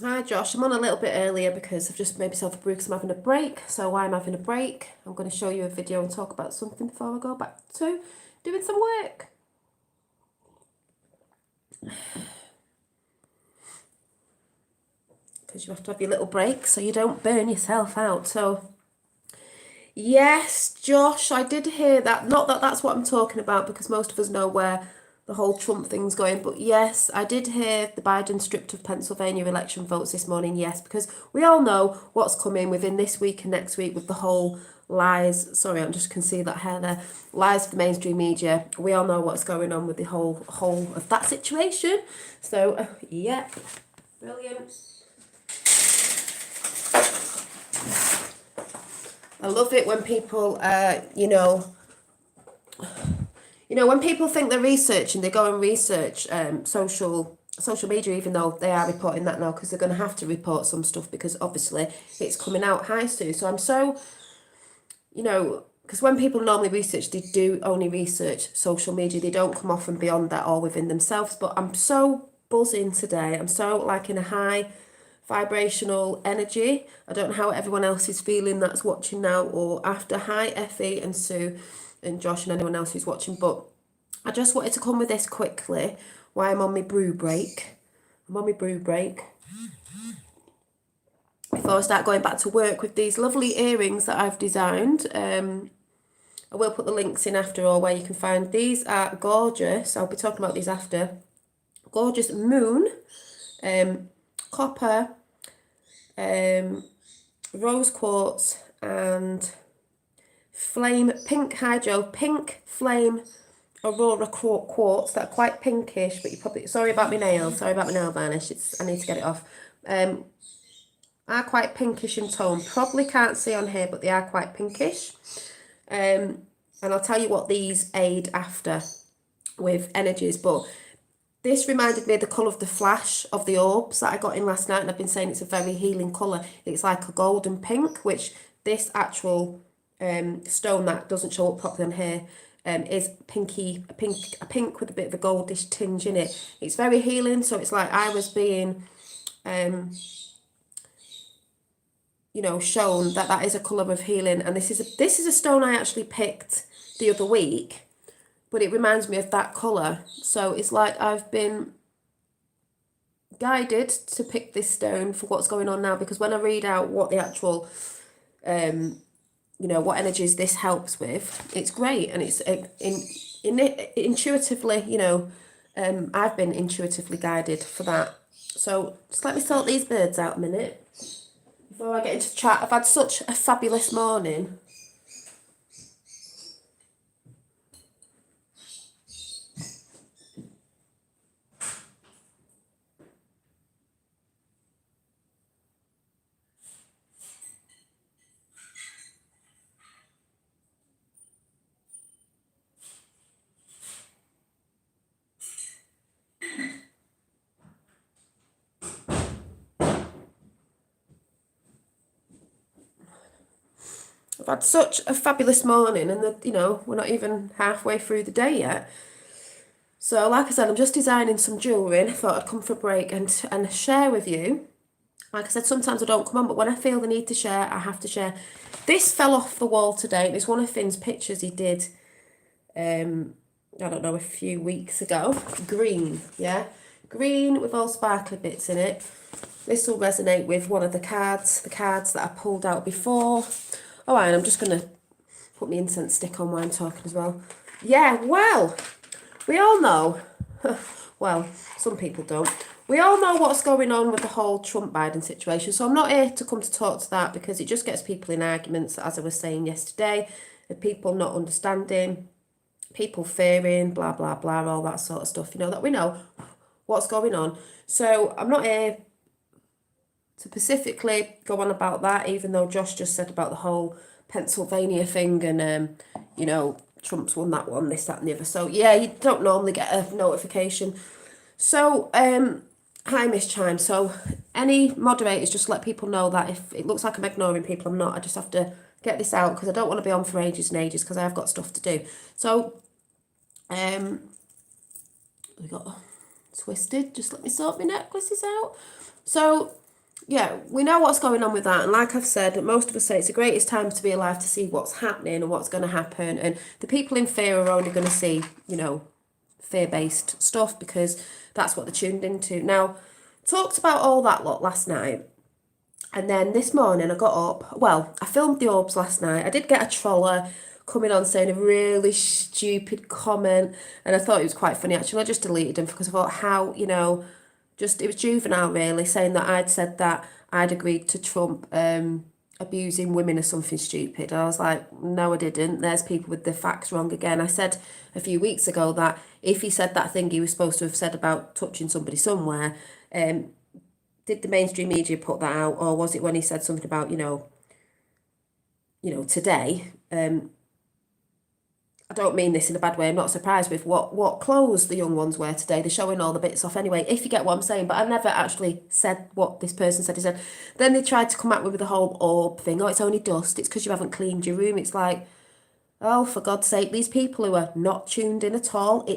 Hi Josh, I'm on a little bit earlier because I've just made myself a brew because I'm having a break. So why I'm having a break, I'm going to show you a video and talk about something before I go back to doing some work. Because you have to have your little break so you don't burn yourself out. So yes, Josh, I did hear that. Not that that's what I'm talking about because most of us know where the whole Trump thing's going. But yes, I did hear the Biden stripped of Pennsylvania election votes this morning. Yes, because we all know what's coming within this week and next week with the whole lies. Sorry, I just can see that hair there. Lies of the mainstream media. We all know what's going on with the whole of that situation. So yeah, brilliant. I love it when people, when people think they're researching, they go and research social media, even though they are reporting that now because they're going to have to report some stuff because obviously it's coming out high soon. So I'm so, because when people normally research, they do only research social media. They don't come off and beyond that or within themselves. But I'm so buzzing today. I'm so like in a high vibrational energy. I don't know how everyone else is feeling that's watching now or after. Hi Effie and Sue and Josh and anyone else who's watching. But I just wanted to come with this quickly while I'm on my brew break. I'm on my brew break. Before I start going back to work with these lovely earrings that I've designed. I will put the links in after or where you can find. These are gorgeous. I'll be talking about these after. Gorgeous moon, copper, rose quartz and flame pink hydro, pink flame aurora quartz that are quite pinkish, but you probably, sorry about my nails, sorry about my nail varnish, I need to get it off, are quite pinkish in tone. Probably can't see on here, but they are quite pinkish. And I'll tell you what these aid after with energies, but this reminded me of the colour of the flash of the orbs that I got in last night, and I've been saying it's a very healing colour. It's like a golden pink, which this actual stone that doesn't show up properly on here is pinky, a pink with a bit of a goldish tinge in it. It's very healing, so it's like I was being, shown that that is a colour of healing, and this is a stone I actually picked the other week, but it reminds me of that colour. So it's like I've been guided to pick this stone for what's going on now, because when I read out what the actual what energies this helps with, it's great, and it's intuitively, I've been intuitively guided for that. So just let me sort these birds out a minute before I get into chat. I've had such a fabulous morning. I've had such a fabulous morning, and we're not even halfway through the day yet. So like I said, I'm just designing some jewellery, and I thought I'd come for a break and share with you. Like I said, sometimes I don't come on, but when I feel the need to share, I have to share. This fell off the wall today, and it's one of Finn's pictures he did, I don't know, a few weeks ago. Green, yeah? Green with all sparkly bits in it. This will resonate with one of the cards that I pulled out before. Oh, and I'm just going to put my incense stick on while I'm talking as well. Yeah, well, we all know, well, some people don't. We all know what's going on with the whole Trump-Biden situation. So I'm not here to come to talk to that because it just gets people in arguments, as I was saying yesterday, of people not understanding, people fearing, blah, blah, blah, all that sort of stuff, that we know what's going on. So I'm not here to specifically go on about that, even though Josh just said about the whole Pennsylvania thing and, Trump's won that one, this, that and the other. So, yeah, you don't normally get a notification. So, hi, Miss Chime. So, any moderators, just let people know that if it looks like I'm ignoring people, I'm not. I just have to get this out because I don't want to be on for ages and ages because I've got stuff to do. So, we got twisted. Just let me sort my necklaces out. So, yeah, we know what's going on with that. And like I've said, most of us say it's the greatest time to be alive to see what's happening and what's going to happen. And the people in fear are only going to see, fear-based stuff because that's what they're tuned into. Now, talked about all that lot last night. And then this morning I got up. Well, I filmed the orbs last night. I did get a troller coming on saying a really stupid comment. And I thought it was quite funny actually. I just deleted him because I thought how, just it was juvenile really, saying that I'd said that I'd agreed to Trump abusing women or something stupid. And I was like, no, I didn't. There's people with the facts wrong again. I said a few weeks ago that if he said that thing he was supposed to have said about touching somebody somewhere, did the mainstream media put that out, or was it when he said something about, today? I don't mean this in a bad way. I'm not surprised with what clothes the young ones wear today. They're showing all the bits off anyway, if you get what I'm saying. But I never actually said what this person said. He said, then they tried to come at me with the whole orb thing. Oh, it's only dust. It's because you haven't cleaned your room. It's like, oh, for God's sake, these people who are not tuned in at all.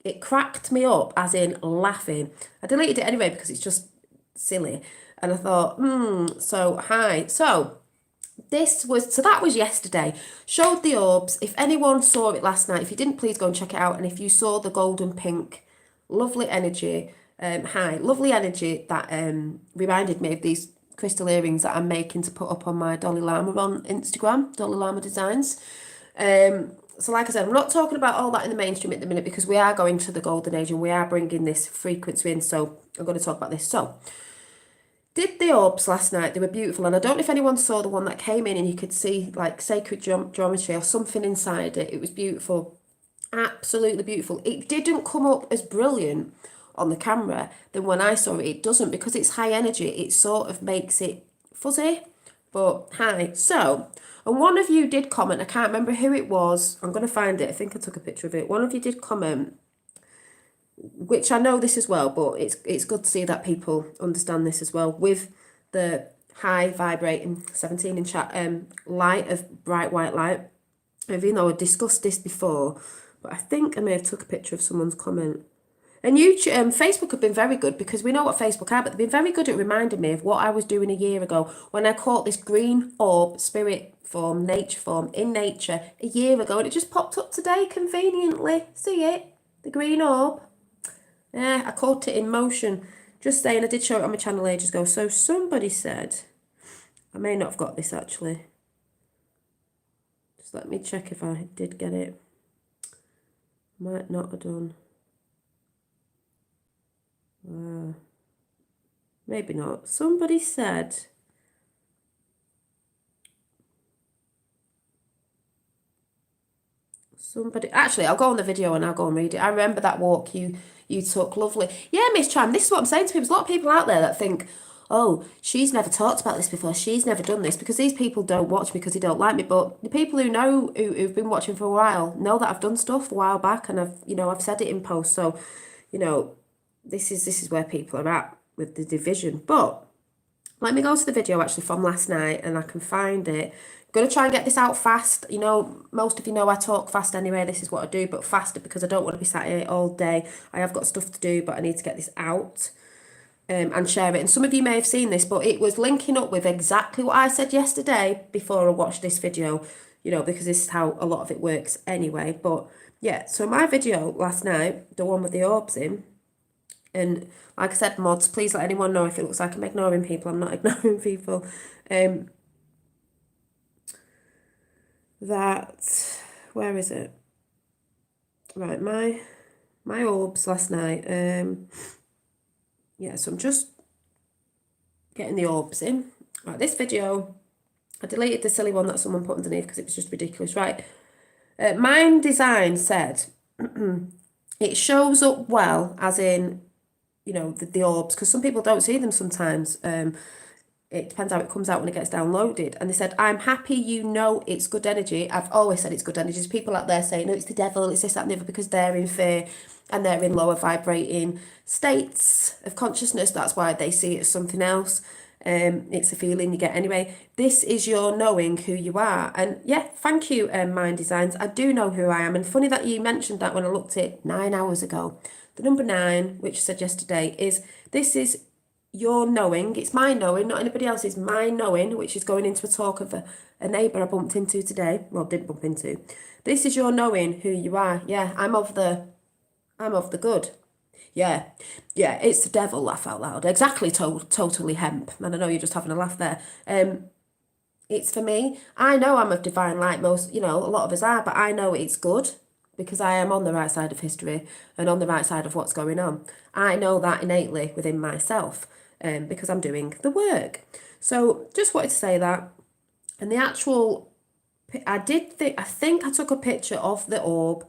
It cracked me up, as in laughing. I deleted it anyway because it's just silly. And I thought, so hi. So that was yesterday. Showed the orbs. If anyone saw it last night, if you didn't, please go and check it out. And if you saw the golden pink, lovely energy, lovely energy that reminded me of these crystal earrings that I'm making to put up on my Dolly Llama on Instagram, Dolly Llama Designs. So like I said, I'm not talking about all that in the mainstream at the minute because we are going to the golden age and we are bringing this frequency in. So I'm going to talk about this. So did the orbs last night. They were beautiful. And I don't know if anyone saw the one that came in and you could see like sacred geometry or something inside it. It was beautiful. Absolutely beautiful. It didn't come up as brilliant on the camera than when I saw it. It doesn't because it's high energy. It sort of makes it fuzzy. But hi. So, and one of you did comment. I can't remember who it was. I'm going to find it. I think I took a picture of it. One of you did comment, which I know this as well, but it's good to see that people understand this as well, with the high vibrating 17-inch light of bright white light. Even though I discussed this before, but I think I may have took a picture of someone's comment. And YouTube, Facebook have been very good because we know what Facebook are, but they've been very good at reminding me of what I was doing a year ago when I caught this green orb, spirit form, nature form, in nature a year ago, and it just popped up today conveniently. See it? The green orb. Yeah, I caught it in motion. Just saying, I did show it on my channel ages ago. So somebody said, I may not have got this actually. Just let me check if I did get it. Might not have done. Maybe not. Somebody said, actually, I'll go on the video and I'll go and read it. I remember that walk you took, lovely. Yeah, Miss Tram, this is what I'm saying to people. There's a lot of people out there that think, oh, she's never talked about this before. She's never done this, because these people don't watch me because they don't like me. But the people who know, who've been watching for a while, know that I've done stuff a while back, and I've said it in posts. So, this is where people are at with the division. But let me go to the video actually from last night and I can find it. I'm going to try and get this out fast. Most of you know I talk fast anyway. This is what I do, but faster because I don't want to be sat here all day. I have got stuff to do, but I need to get this out and share it. And some of you may have seen this, but it was linking up with exactly what I said yesterday before I watched this video, because this is how a lot of it works anyway. But yeah, so my video last night, the one with the orbs in, and like I said, mods, please let anyone know if it looks like I'm ignoring people. I'm not ignoring people. Where is it? Right, my orbs last night. Yeah, so I'm just getting the orbs in. Right, this video, I deleted the silly one that someone put underneath because it was just ridiculous. Right, Mind Design said, it shows up well, as in, the orbs, because some people don't see them sometimes. It depends how it comes out when it gets downloaded. And they said, I'm happy it's good energy. I've always said it's good energy. There's people out there saying, no, it's the devil, it's this, that, and the other, because they're in fear and they're in lower vibrating states of consciousness. That's why they see it as something else. It's a feeling you get anyway. This is your knowing who you are. And yeah, thank you, Mind Designs. I do know who I am. And funny that you mentioned that when I looked at 9 hours ago. The number 9, which I said yesterday, this is your knowing, it's my knowing, not anybody else's, my knowing, which is going into a talk of a neighbour I bumped into today, well, didn't bump into. This is your knowing who you are. Yeah, I'm of the good. Yeah, yeah, it's the devil, laugh out loud. Exactly, totally hemp. And I know you're just having a laugh there. It's for me. I know I'm of divine light, most, a lot of us are, but I know it's good because I am on the right side of history and on the right side of what's going on. I know that innately within myself because I'm doing the work. So just wanted to say that. And the actual, I think I took a picture of the orb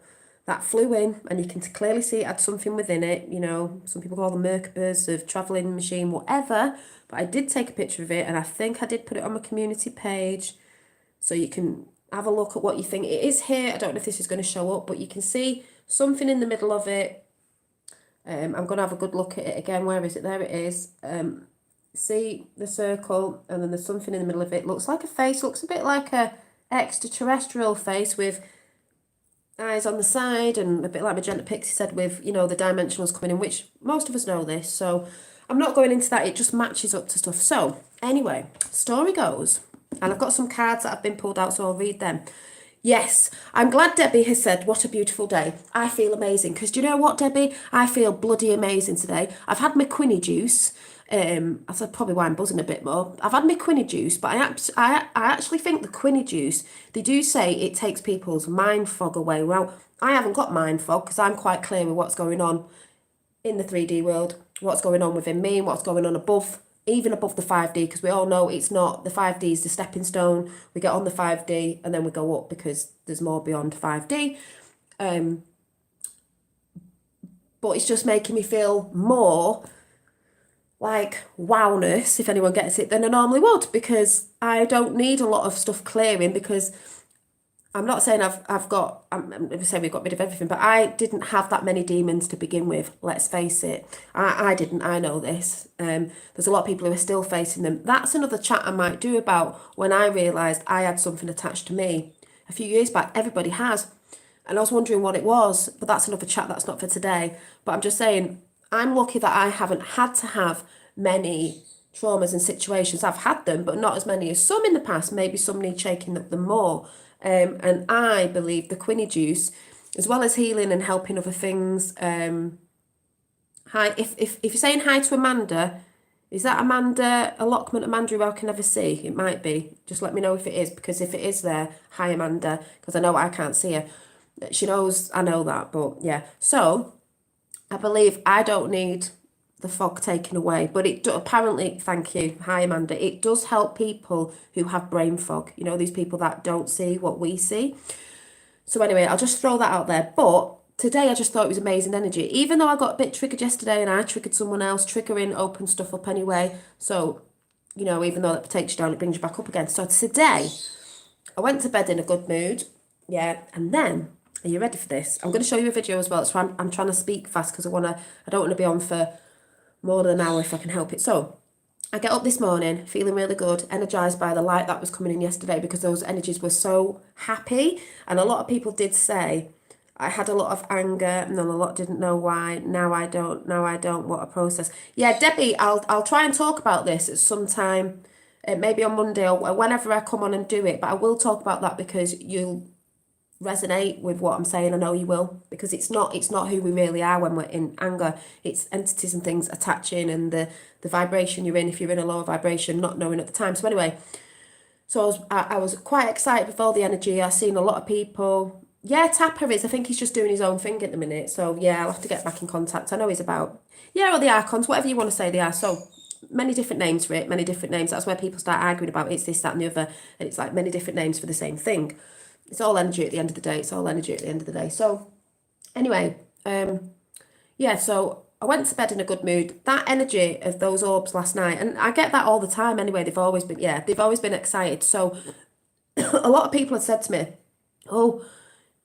that flew in, and you can clearly see it had something within it. Some people call them Merkabas, of travelling machine, whatever. But I did take a picture of it, and I think I did put it on my community page, so you can have a look at what you think. It is here. I don't know if this is going to show up, but you can see something in the middle of it. I'm going to have a good look at it again. Where is it? There it is. See the circle, and then there's something in the middle of it. Looks like a face. Looks a bit like a extraterrestrial face with eyes on the side, and a bit like Magenta Pixie said with, the dimensionals coming in, which most of us know this. So I'm not going into that. It just matches up to stuff. So anyway, story goes, and I've got some cards that have been pulled out, so I'll read them. Yes, I'm glad Debbie has said, what a beautiful day. I feel amazing. Because do you know what, Debbie? I feel bloody amazing today. I've had my quinny juice. That's probably why I'm buzzing a bit more. I've had my quinny juice, but I actually think the quinny juice, they do say it takes people's mind fog away. Well, I haven't got mind fog because I'm quite clear with what's going on in the 3D world, what's going on within me, and what's going on above, even above the 5D, because we all know it's not, the 5D is the stepping stone. We get on the 5D and then we go up because there's more beyond 5D. But it's just making me feel more like wowness, if anyone gets it, than I normally would, because I don't need a lot of stuff clearing, because I'm not saying I'm saying we've got rid of everything, but I didn't have that many demons to begin with. Let's face it. I didn't. I know this. There's a lot of people who are still facing them. That's another chat I might do about when I realised I had something attached to me. A few years back, everybody has. And I was wondering what it was, but that's another chat. That's not for today. But I'm just saying, I'm lucky that I haven't had to have many traumas and situations. I've had them, but not as many as some in the past. Maybe some need shaking up them more. And I believe the quinny juice, as well as healing and helping other things. Hi, if you're saying hi to Amanda, is that Amanda, allotment Amanda who I can never see? It might be. Just let me know if it is, because if it is there, hi Amanda, because I know I can't see her. She knows I know that, but yeah. So I believe I don't need the fog taken away, but apparently, thank you, hi Amanda, it does help people who have brain fog, these people that don't see what we see. So anyway, I'll just throw that out there. But today I just thought it was amazing energy, even though I got a bit triggered yesterday and I triggered someone else. Triggering opens stuff up anyway, so even though that takes you down, it brings you back up again. So today I went to bed in a good mood, yeah, and then, are you ready for this? I'm going to show you a video as well. So I'm trying to speak fast because I don't want to be on for more than an hour if I can help it. So I get up this morning feeling really good, energized by the light that was coming in yesterday, because those energies were so happy. And a lot of people did say I had a lot of anger, and then a lot didn't know why. Now I don't. What a process. Yeah, Debbie, I'll try and talk about this at some time, maybe on Monday or whenever I come on and do it. But I will talk about that because you'll resonate with what I'm saying. I know you will, because it's not who we really are when we're in anger. It's entities and things attaching, and the vibration you're in, if you're in a lower vibration, not knowing at the time. So anyway, so I was quite excited with all the energy. I've seen a lot of people. Yeah, Tapper is, I think he's just doing his own thing at the minute, so yeah, I'll have to get back in contact. I know he's about, or the Archons, whatever you want to say they are. So many different names for it, many different names. That's where people start arguing about it's this, that and the other, and it's like many different names for the same thing. It's all energy at the end of the day. So anyway, so I went to bed in a good mood. That energy of those orbs last night, and I get that all the time anyway. They've always been excited. So a lot of people have said to me, oh,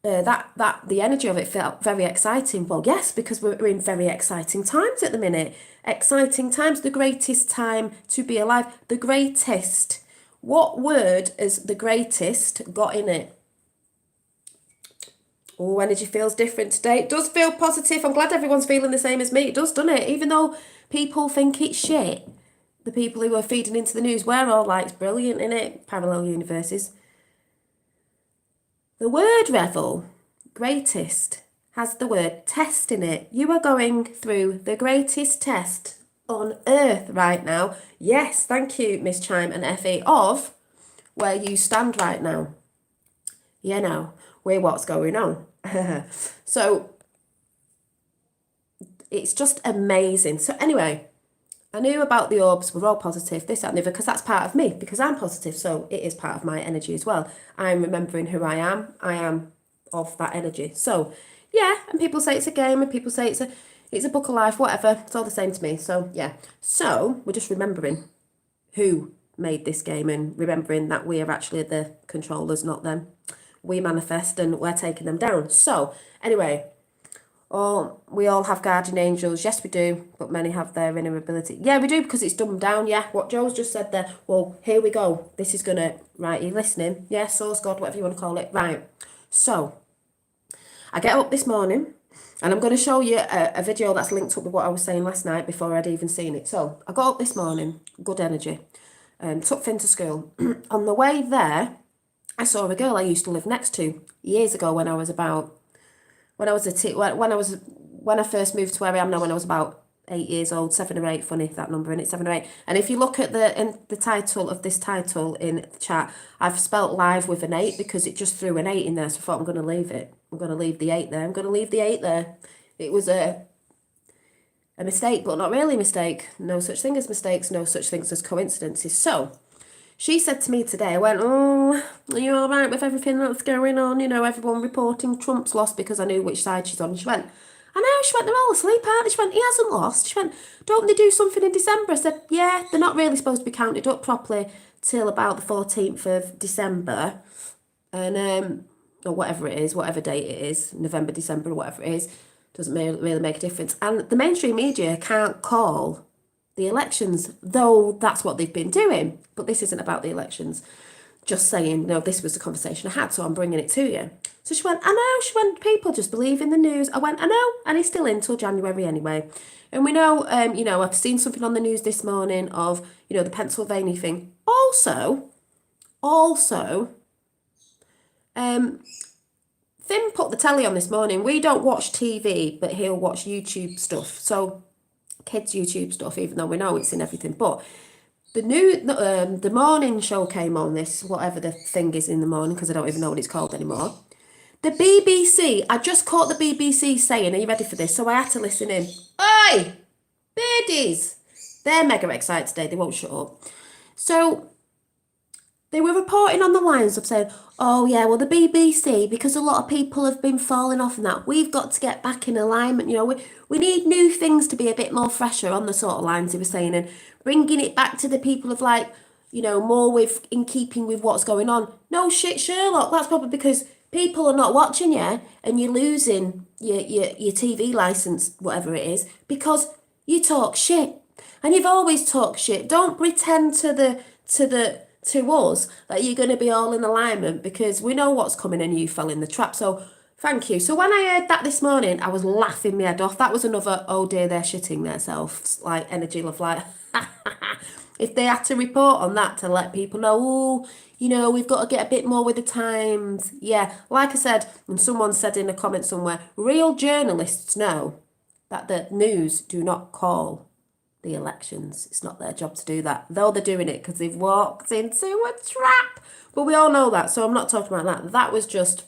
that the energy of it felt very exciting. Well, yes, because we're in very exciting times at the minute. Exciting times, the greatest time to be alive. The greatest. What word has the greatest got in it? Oh, energy feels different today. It does feel positive. I'm glad everyone's feeling the same as me. It does, doesn't it? Even though people think it's shit, the people who are feeding into the news, we're all like, it's brilliant, innit? Parallel universes. The word revel, greatest, has the word test in it. You are going through the greatest test on earth right now. Yes, thank you, Miss Chime and Effie, of where you stand right now. You know, where what's going on. So it's just amazing. So anyway, I knew about the orbs, we're all positive, this, that, and the other, because that's part of me, because I'm positive, so it is part of my energy as well. I'm remembering who I am of that energy. So, yeah, and people say it's a game, and people say it's a book of life, whatever, it's all the same to me. So, yeah. So, we're just remembering who made this game and remembering that we are actually the controllers, not them. We manifest and we're taking them down. So, anyway, we all have guardian angels. Yes, we do, but many have their inner ability. Yeah, we do, because it's dumbed down. Yeah, what Joe's just said there. Well, here we go. This is gonna, right, are you listening? Yeah, source God, whatever you want to call it. Right. So, I get up this morning, and I'm going to show you a video that's linked up with what I was saying last night before I'd even seen it. So, I got up this morning, good energy, took Finn to school. On the way there, I saw a girl I used to live next to years ago when I was about when I first moved to where I am now, when I was about 8 years old, 7 or 8, funny that number, and it's 7 or 8. And if you look at the title of this title in the chat, I've spelt live with an 8 because it just threw an 8 in there. So I thought, I'm going to leave it. I'm going to leave the 8 there. I'm going to leave the 8 there. It was a mistake, but not really a mistake. No such thing as mistakes, no such things as coincidences. So she said to me today, I went, oh, are you all right with everything that's going on? You know, everyone reporting Trump's lost, because I knew which side she's on. And she went, I know. She went, they're all asleep, aren't they? She went, he hasn't lost. She went, don't they do something in December? I said, yeah, they're not really supposed to be counted up properly till about the 14th of December. And, or whatever it is, whatever date it is, November, December, whatever it is, doesn't really make a difference. And the mainstream media can't call the elections, though that's what they've been doing. But this isn't about the elections. Just saying, no, this was the conversation I had, so I'm bringing it to you. So she went, I know. She went, people just believe in the news. I went, I know, and he's still in till January anyway. And we know, I've seen something on the news this morning of, the Pennsylvania thing. Also, Finn put the telly on this morning. We don't watch TV, but he'll watch YouTube stuff. So, kids' YouTube stuff, even though we know it's in everything. But the morning show came on, this, whatever the thing is in the morning, because I don't even know what it's called anymore. The BBC, I just caught the BBC saying, are you ready for this? So I had to listen in. Oi! Birdies! They're mega excited today, they won't shut up. So they were reporting on the lines of saying, oh yeah, well the BBC, because a lot of people have been falling off and that, we've got to get back in alignment, we need new things to be a bit more fresher, on the sort of lines they were saying, and bringing it back to the people of more in keeping with what's going on. No shit, Sherlock, that's probably because people are not watching you and you're losing your TV license, whatever it is, because you talk shit. And you've always talked shit. Don't pretend to us that you're going to be all in alignment, because we know what's coming and you fell in the trap. So thank you. So when I heard that this morning, I was laughing my head off. That was another, oh dear, they're shitting themselves, like energy of like, if they had to report on that to let people know, we've got to get a bit more with the times. Yeah, like I said, and someone said in a comment somewhere, real journalists know that the news do not call the elections. It's not their job to do that, though they're doing it because they've walked into a trap. But we all know that, so I'm not talking about that. That was just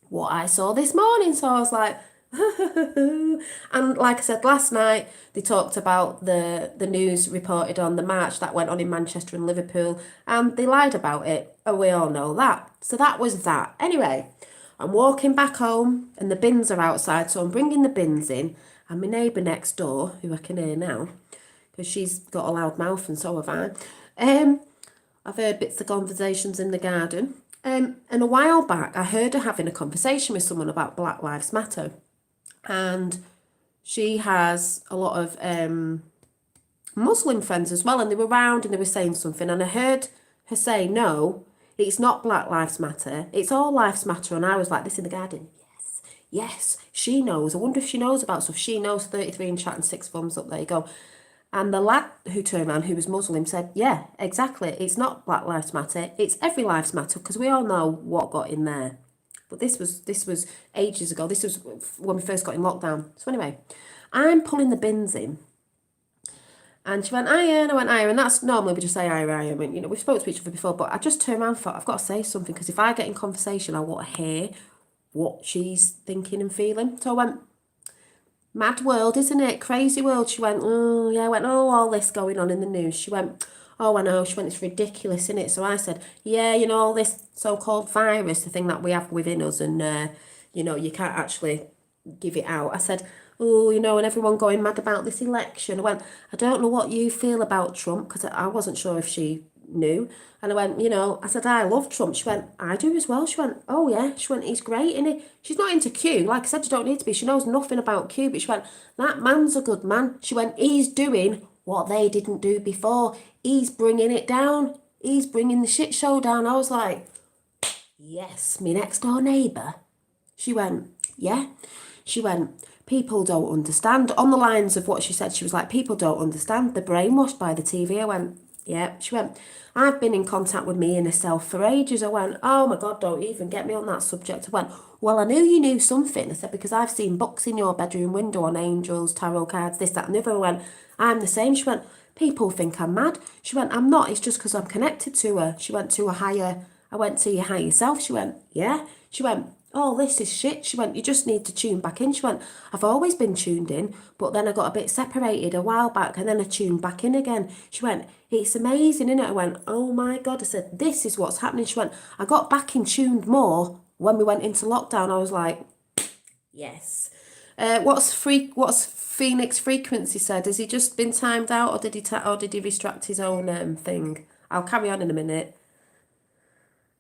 what I saw this morning, so I was like, and like I said last night, they talked about the news reported on the march that went on in Manchester and Liverpool, and they lied about it, and we all know that. So that was that. Anyway, I'm walking back home, and the bins are outside, so I'm bringing the bins in, and my neighbour next door, who I can hear now, because she's got a loud mouth and so have I. I've heard bits of conversations in the garden. And a while back, I heard her having a conversation with someone about Black Lives Matter. And she has a lot of Muslim friends as well. And they were around and they were saying something. And I heard her say, no, it's not Black Lives Matter. It's all lives matter. And I was like this in the garden. Yes, yes, she knows. I wonder if she knows about stuff. She knows 33 in chat and 6 thumbs up. There you go. And the lad who turned around, who was Muslim, said, yeah, exactly. It's not Black Lives Matter. It's every lives matter, because we all know what got in there. But this was ages ago. This was when we first got in lockdown. So anyway, I'm pulling the bins in. And she went, iron, I went, iron. And that's normally we just say iron, iron. I mean, you know, we've spoken to each other before, but I just turned around and thought, I've got to say something, because if I get in conversation, I want to hear what she's thinking and feeling. So I went, mad world, isn't it? Crazy world. She went, oh, yeah. I went, oh, all this going on in the news. She went, oh, I know. She went, it's ridiculous, isn't it? So I said, yeah, you know, all this so-called virus, the thing that we have within us, and, you know, you can't actually give it out. I said, oh, you know, and everyone going mad about this election. I went, I don't know what you feel about Trump, because I wasn't sure if she knew. And I went, you know, I said, I love Trump. She went, I do as well. She went, oh yeah. She went, he's great, isn't he? She's not into Q. Like I said, you don't need to be. She knows nothing about Q, but she went, that man's a good man. She went, he's doing what they didn't do before. He's bringing it down. He's bringing the shit show down. I was like, yes, me next door neighbour. She went, yeah. She went, people don't understand. On the lines of what she said, she was like, people don't understand. They're brainwashed by the TV. I went, yeah. She went, I've been in contact with me inner self for ages. I went, oh my God, don't even get me on that subject. I went, well, I knew you knew something. I said, because I've seen books in your bedroom window on angels, tarot cards, this, that, and the other. I went, I'm the same. She went, people think I'm mad. She went, I'm not. It's just because I'm connected to her. She went, to a higher, I went to your higher self. She went, yeah. She went, oh, this is shit. She went, you just need to tune back in. She went, I've always been tuned in, but then I got a bit separated a while back, and then I tuned back in again. She went, it's amazing, innit? I went, oh my God. I said, this is what's happening. She went, I got back in tuned more when we went into lockdown. I was like, yes. What's Phoenix Frequency said? Has he just been timed out, or did he restrict his own thing? I'll carry on in a minute,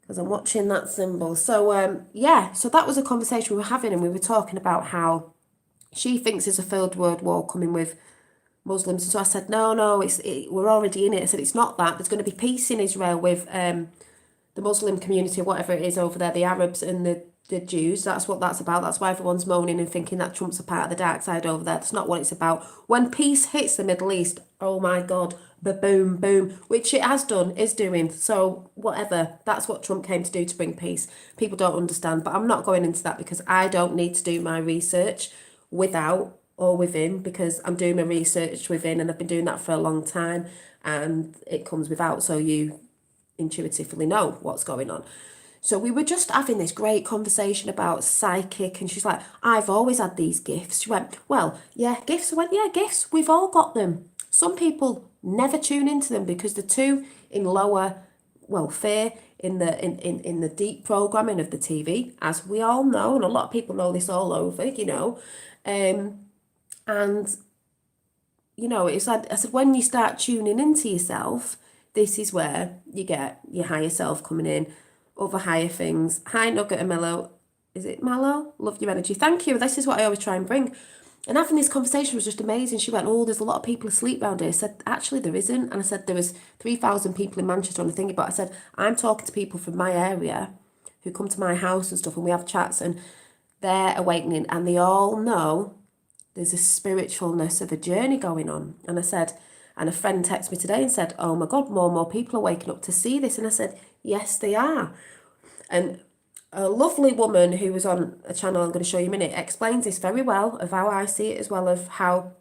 because I'm watching that symbol. So, yeah, so that was a conversation we were having, and we were talking about how she thinks there's a third world war coming with Muslims. And so I said, no, we're already in it. I said, it's not that. There's going to be peace in Israel with the Muslim community, whatever it is over there, the Arabs and the Jews. That's what that's about. That's why everyone's moaning and thinking that Trump's a part of the dark side over there. That's not what it's about. When peace hits the Middle East, oh my God, boom, boom, which it has done, is doing. So whatever, that's what Trump came to do, to bring peace. People don't understand, but I'm not going into that, because I don't need to do my research without or within, because I'm doing my research within, and I've been doing that for a long time, and it comes without, so you intuitively know what's going on. So we were just having this great conversation about psychic, and she's like, I've always had these gifts. She went, well, yeah, gifts. I went, yeah, gifts, we've all got them. Some people never tune into them because they're too in lower, well, fear, in the deep programming of the TV, as we all know, and a lot of people know this all over, you know. And, you know, it's like, I said, when you start tuning into yourself, this is where you get your higher self coming in, other higher things. Hi, Nugget and Mellow. Is it Mallow? Love your energy. Thank you. This is what I always try and bring. And having this conversation was just amazing. She went, oh, there's a lot of people asleep around here. I said, actually, there isn't. And I said, there was 3,000 people in Manchester on the thingy. But I said, I'm talking to people from my area who come to my house and stuff, and we have chats, and they're awakening, and they all know there's a spiritualness of a journey going on. And I said, and a friend texted me today and said, oh my God, more and more people are waking up to see this. And I said, yes, they are. And a lovely woman who was on a channel I'm going to show you in a minute explains this very well, of how I see it as well, of how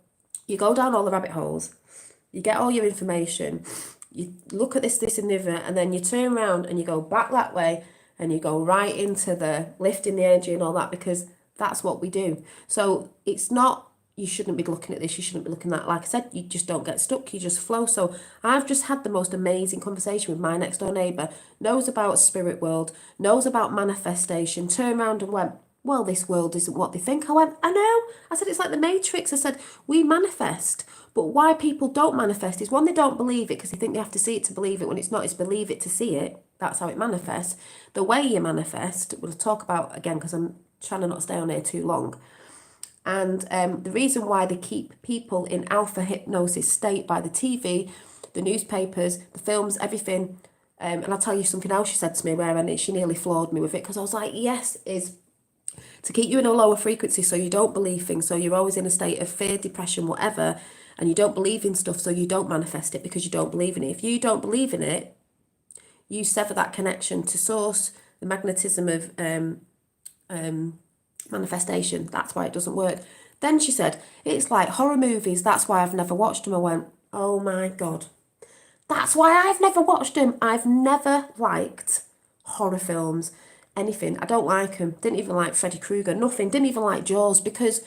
you go down all the rabbit holes, you get all your information, you look at this, and the other, and then you turn around and you go back that way, and you go right into the lifting the energy and all that, because that's what we do. So it's not, you shouldn't be looking at this, you shouldn't be looking at that. Like I said, you just don't get stuck, you just flow. So I've just had the most amazing conversation with my next door neighbour, knows about spirit world, knows about manifestation, turned around and went, well, this world isn't what they think. I went, I know. I said, it's like the Matrix. I said, we manifest. But why people don't manifest is, one, they don't believe it because they think they have to see it to believe it, when it's not. It's believe it to see it. That's how it manifests. The way you manifest, we'll talk about again, because I'm trying to not stay on here too long. And the reason why they keep people in alpha hypnosis state by the TV, the newspapers, the films, everything. And I'll tell you something else she said to me, where she nearly floored me with it, because I was like, yes, is to keep you in a lower frequency so you don't believe things, so you're always in a state of fear, depression, whatever, and you don't believe in stuff, so you don't manifest it because you don't believe in it. If you don't believe in it, you sever that connection to source, the magnetism of manifestation. That's why it doesn't work. Then she said, it's like horror movies. That's why I've never watched them. I went, oh my God. That's why I've never watched them. I've never liked horror films, anything. I don't like them. Didn't even like Freddy Krueger, nothing. Didn't even like Jaws because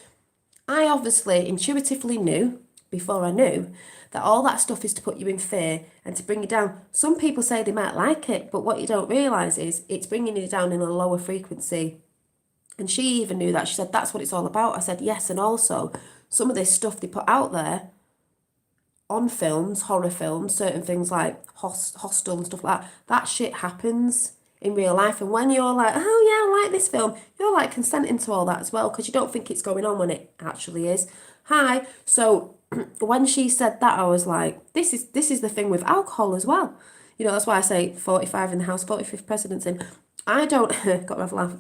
I obviously intuitively knew, before I knew, that all that stuff is to put you in fear and to bring you down. Some people say they might like it, but what you don't realise is it's bringing you down in a lower frequency. And she even knew that. She said, that's what it's all about. I said, yes, and also some of this stuff they put out there on films, horror films, certain things like Hostel and stuff like that, that shit happens in real life. And when you're like, oh yeah, I like this film, you're like consenting to all that as well because you don't think it's going on when it actually is. Hi. So when she said that, I was like, this is the thing with alcohol as well. You know, that's why I say 45 in the house, 45th president's in. I don't, got to have a laugh.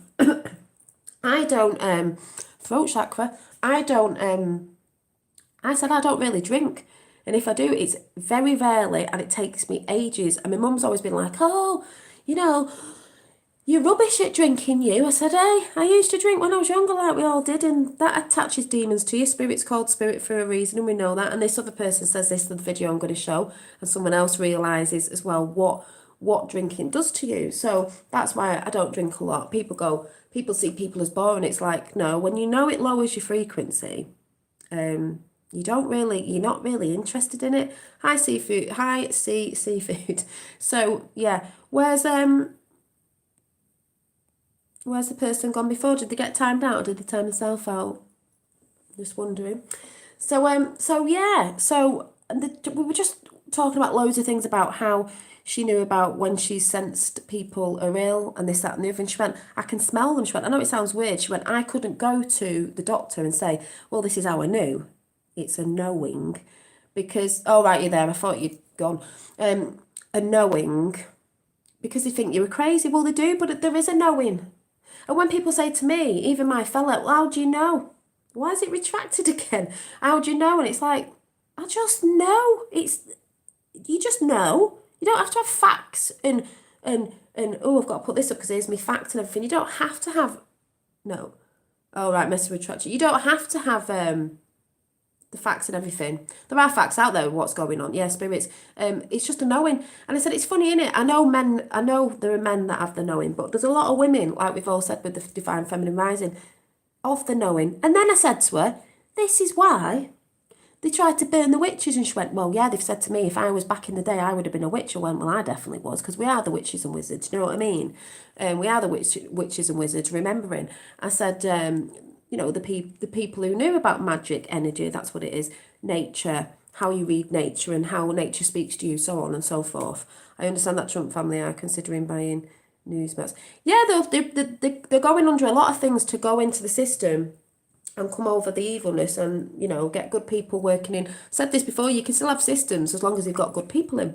I don't, throat chakra, I said I don't really drink. And if I do, it's very rarely and it takes me ages. And my mum's always been like, oh, you know, you're rubbish at drinking, you. I said, hey, I used to drink when I was younger, like we all did, and that attaches demons to you. Spirit's called spirit for a reason, and we know that. And this other person says this in the video I'm going to show, and someone else realises as well what drinking does to you. So that's why I don't drink a lot. People see people as boring. It's like, no, when you know it lowers your frequency, you're not really interested in it. Hi seafood. So yeah, where's the person gone before? Did they get timed out or did they time themselves out? Just wondering. So yeah, we were just talking about loads of things about how she knew about when she sensed people are ill and this, that and the other. And she went, I can smell them. She went, I know it sounds weird. She went, I couldn't go to the doctor and say, well, this is how I knew. It's a knowing. Because, oh, right, you're there. I thought you'd gone. A knowing. Because they think you were crazy. Well, they do, but there is a knowing. And when people say to me, even my fella, well, how do you know? Why is it retracted again? How do you know? And it's like, I just know. You just know. You don't have to have facts and oh, I've got to put this up because here's my facts and everything. You don't have to have, no. Oh, right, messing with retraction. You don't have to have the facts and everything. There are facts out there of what's going on. Yeah, spirits. It's just a knowing. And I said, it's funny, innit? I know there are men that have the knowing, but there's a lot of women, like we've all said with the Divine Feminine Rising, of the knowing. And then I said to her, this is why they tried to burn the witches. And she went, well, yeah, they've said to me, if I was back in the day, I would have been a witch. I went, well, I definitely was, because we are the witches and wizards, you know what I mean? We are the witches and wizards, remembering. I said, you know, the people who knew about magic, energy, that's what it is, nature, how you read nature and how nature speaks to you, so on and so forth. I understand that Trump family are considering buying newsmats. Yeah, they're going under a lot of things to go into the system and come over the evilness and, you know, get good people working in. I said this before, you can still have systems as long as they've got good people in.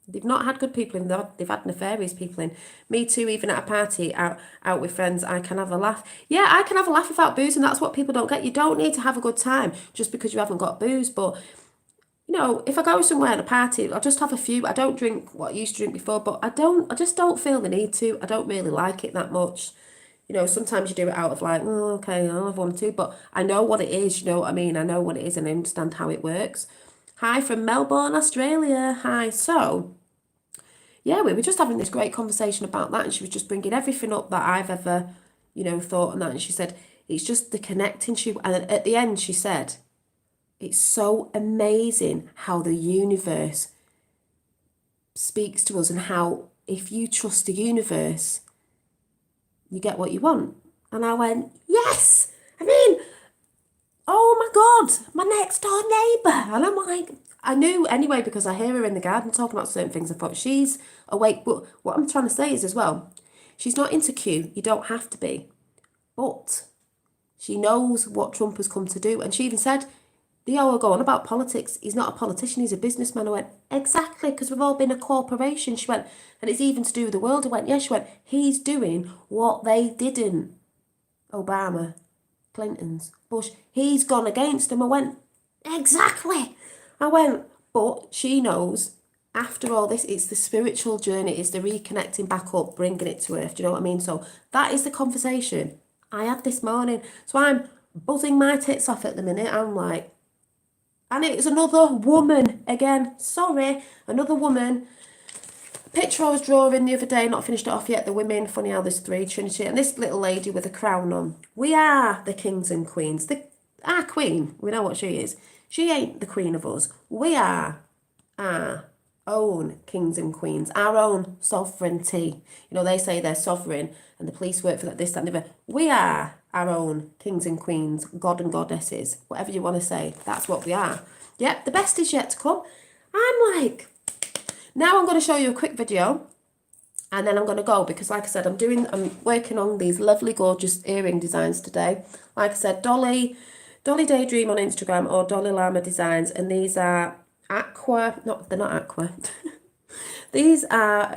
They've not had good people in, they've had nefarious people in. Me too, even at a party, out with friends, I can have a laugh. Yeah, I can have a laugh without booze, and that's what people don't get. You don't need to have a good time just because you haven't got booze. But, you know, if I go somewhere at a party, I'll just have a few. I don't drink what I used to drink before, but I just don't feel the need to. I don't really like it that much. You know, sometimes you do it out of like, oh, okay, I'll have one or two, but I know what it is, you know what I mean? I know what it is and I understand how it works. Hi from Melbourne, Australia. Hi. So, yeah, we were just having this great conversation about that, and she was just bringing everything up that I've ever, you know, thought and that. And she said, it's just the connecting. And at the end, she said, it's so amazing how the universe speaks to us and how if you trust the universe, you get what you want. And I went, yes! I mean, oh my God, my next door neighbour. And I'm like, I knew anyway because I hear her in the garden talking about certain things. I thought, she's awake. But what I'm trying to say is as well, she's not into Q. You don't have to be. But she knows what Trump has come to do. And she even said, they all go on about politics. He's not a politician, he's a businessman. I went, exactly, because we've all been a corporation. She went, and it's even to do with the world. I went, yeah. She went, he's doing what they didn't. Obama, Clinton's, Bush. He's gone against them. I went, exactly. I went, but she knows after all this, it's the spiritual journey, it's the reconnecting back up, bringing it to earth. Do you know what I mean? So that is the conversation I had this morning. So I'm buzzing my tits off at the minute. I'm like, and it's another woman again. Sorry, another woman. Picture I was drawing the other day, not finished it off yet. The women, funny how there's three, Trinity, and this little lady with a crown on. We are the kings and queens. Our queen, we know what she is. She ain't the queen of us. We are our own kings and queens, our own sovereignty. You know, they say they're sovereign and the police work for that, this, that, and the other. We are our own kings and queens, god and goddesses, whatever you want to say. That's what we are. Yep, the best is yet to come. I'm like, now I'm going to show you a quick video and then I'm going to go because, like I said, I'm working on these lovely, gorgeous earring designs today. Like I said, Dolly Daydream on Instagram or Dolly Llama Designs, and these are aqua, no, they're not aqua. These are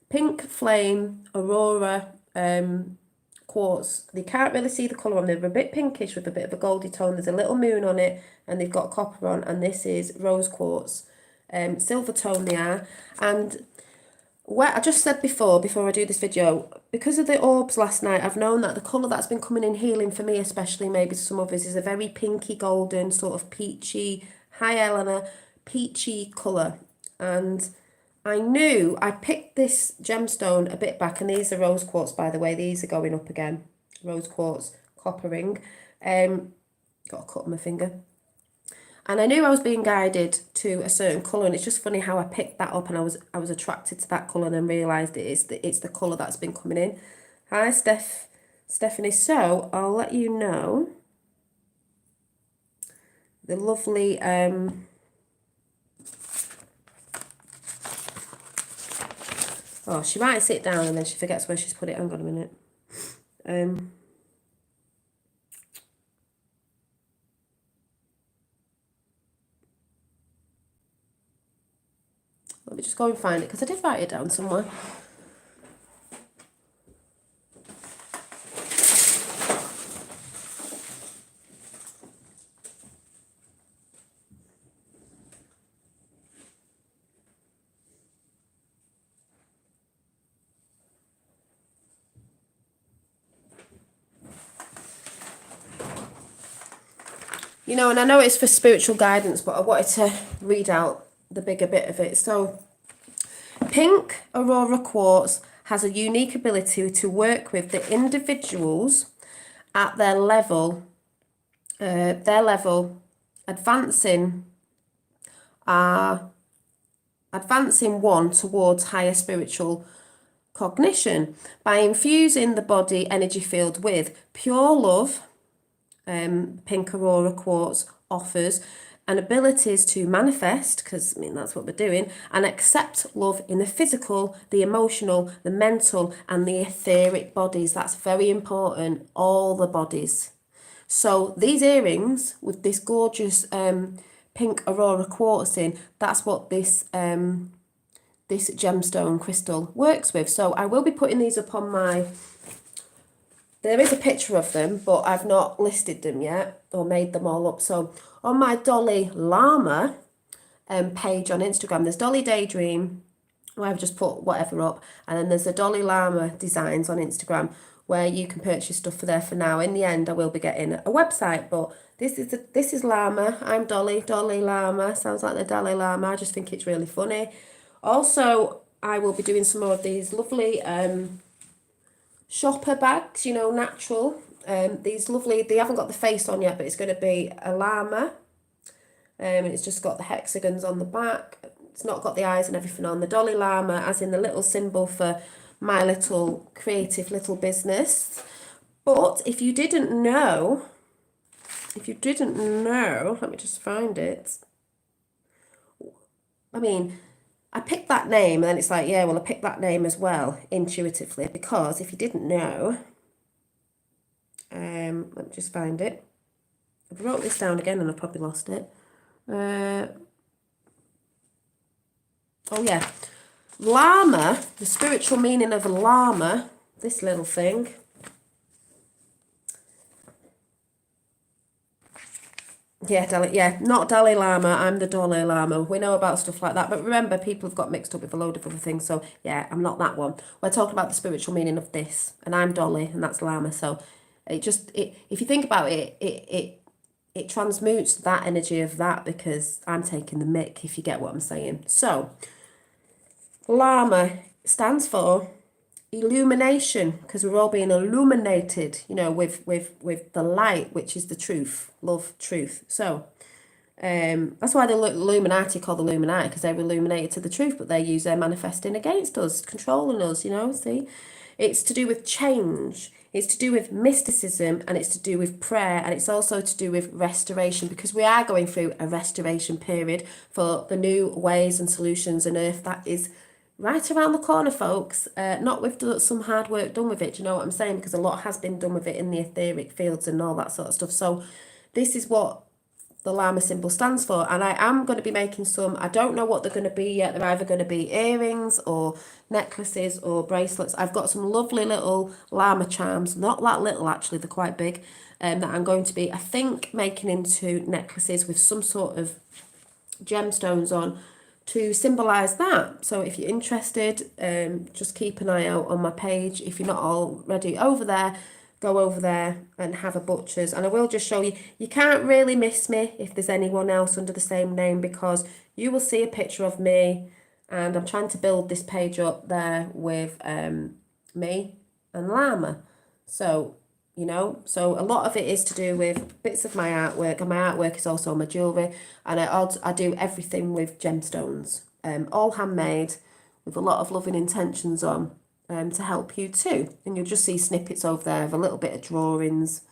pink flame aurora quartz. You can't really see the colour on them. They're a bit pinkish with a bit of a goldy tone. There's a little moon on it and they've got copper on, and this is rose quartz. Silver tone they are. And what I just said before I do this video, because of the orbs last night, I've known that the colour that's been coming in healing for me, especially maybe to some others, is a very pinky golden, sort of peachy, hi Eleanor, peachy colour. And I knew I picked this gemstone a bit back, and these are rose quartz, by the way. These are going up again. Rose quartz, copper ring. Got a cut on my finger. And I knew I was being guided to a certain colour, and it's just funny how I picked that up and I was attracted to that colour and then realised it's the colour that's been coming in. Hi Stephanie. So I'll let you know the lovely oh, she might sit down and then she forgets where she's put it. Hang on a minute. Let me just go and find it because I did write it down somewhere. You know, and I know it's for spiritual guidance, but I wanted to read out the bigger bit of it. So, pink aurora quartz has a unique ability to work with the individuals at their level, advancing one towards higher spiritual cognition by infusing the body energy field with pure love. Pink aurora quartz offers an abilities to manifest, because I mean that's what we're doing, and accept love in the physical, the emotional, the mental, and the etheric bodies. That's very important, all the bodies. So these earrings with this gorgeous pink aurora quartz in, that's what this this gemstone crystal works with. So I will be putting these up on my, there is a picture of them, but I've not listed them yet or made them all up. So on my Dolly Llama page on Instagram, there's Dolly Daydream, where I've just put whatever up. And then there's the Dolly Llama Designs on Instagram, where you can purchase stuff for there for now. In the end, I will be getting a website, but this is Llama. I'm Dolly Llama. Sounds like the Dalai Lama. I just think it's really funny. Also, I will be doing some more of these lovely shopper bags, you know, natural. These lovely, they haven't got the face on yet, but it's going to be a llama. And it's just got the hexagons on the back. It's not got the eyes and everything on. The Dolly Llama, as in the little symbol for my little creative little business. But if you didn't know, let me just find it. I mean, I picked that name and then it's like, yeah, well, I picked that name as well, intuitively, because if you didn't know, let me just find it. I wrote this down again and I probably lost it. Oh yeah, llama, the spiritual meaning of llama, this little thing. Yeah, not Dalai Lama. I'm the Dalai Lama. We know about stuff like that, but remember, people have got mixed up with a load of other things. So yeah, I'm not that one. We're talking about the spiritual meaning of this, and I'm Dolly, and that's Lama. So if you think about it, it transmutes that energy of that because I'm taking the mick. If you get what I'm saying. So Lama stands for illumination because we're all being illuminated, with the light, which is the truth, love, truth. So that's why the Illuminati called the Illuminati, because they were illuminated to the truth, but they use their manifesting against us, controlling us, see? It's to do with change, it's to do with mysticism, and it's to do with prayer, and it's also to do with restoration, because we are going through a restoration period for the new ways and solutions on earth that is right around the corner, folks. Not with some hard work done with it, do you know what I'm saying? Because a lot has been done with it in the etheric fields and all that sort of stuff. So this is what the Lama symbol stands for, and I am going to be making some. I don't know what they're going to be yet. They're either going to be earrings or necklaces or bracelets. I've got some lovely little Lama charms, not that little actually, they're quite big, that I'm going to be, I think, making into necklaces with some sort of gemstones on to symbolise that. So if you're interested, just keep an eye out on my page. If you're not already over there, go over there and have a butcher's, and I will just show you. You can't really miss me if there's anyone else under the same name, because you will see a picture of me, and I'm trying to build this page up there with me and Lama. So so a lot of it is to do with bits of my artwork, and my artwork is also my jewellery, and I do everything with gemstones, all handmade, with a lot of loving intentions on, to help you too. And you'll just see snippets over there of a little bit of drawings.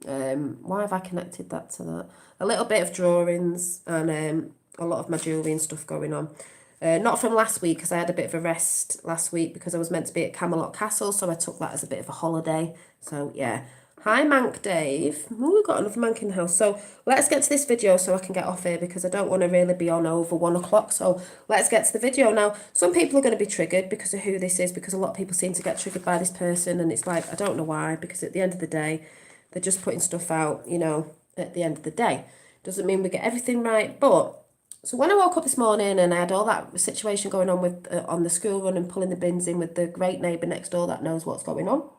Why have I connected that to that? A little bit of drawings and a lot of my jewellery and stuff going on. Not from last week, because I had a bit of a rest last week because I was meant to be at Camelot Castle, so I took that as a bit of a holiday. So yeah. Hi Mank Dave. Oh, we've got another Mank in the house. So let's get to this video so I can get off here, because I don't want to really be on over 1 o'clock. So let's get to the video. Now, some people are going to be triggered because of who this is, because a lot of people seem to get triggered by this person, and it's like, I don't know why, because at the end of the day, they're just putting stuff out, at the end of the day. Doesn't mean we get everything right, but so when I woke up this morning and I had all that situation going on with on the school run and pulling the bins in with the great neighbour next door that knows what's going on.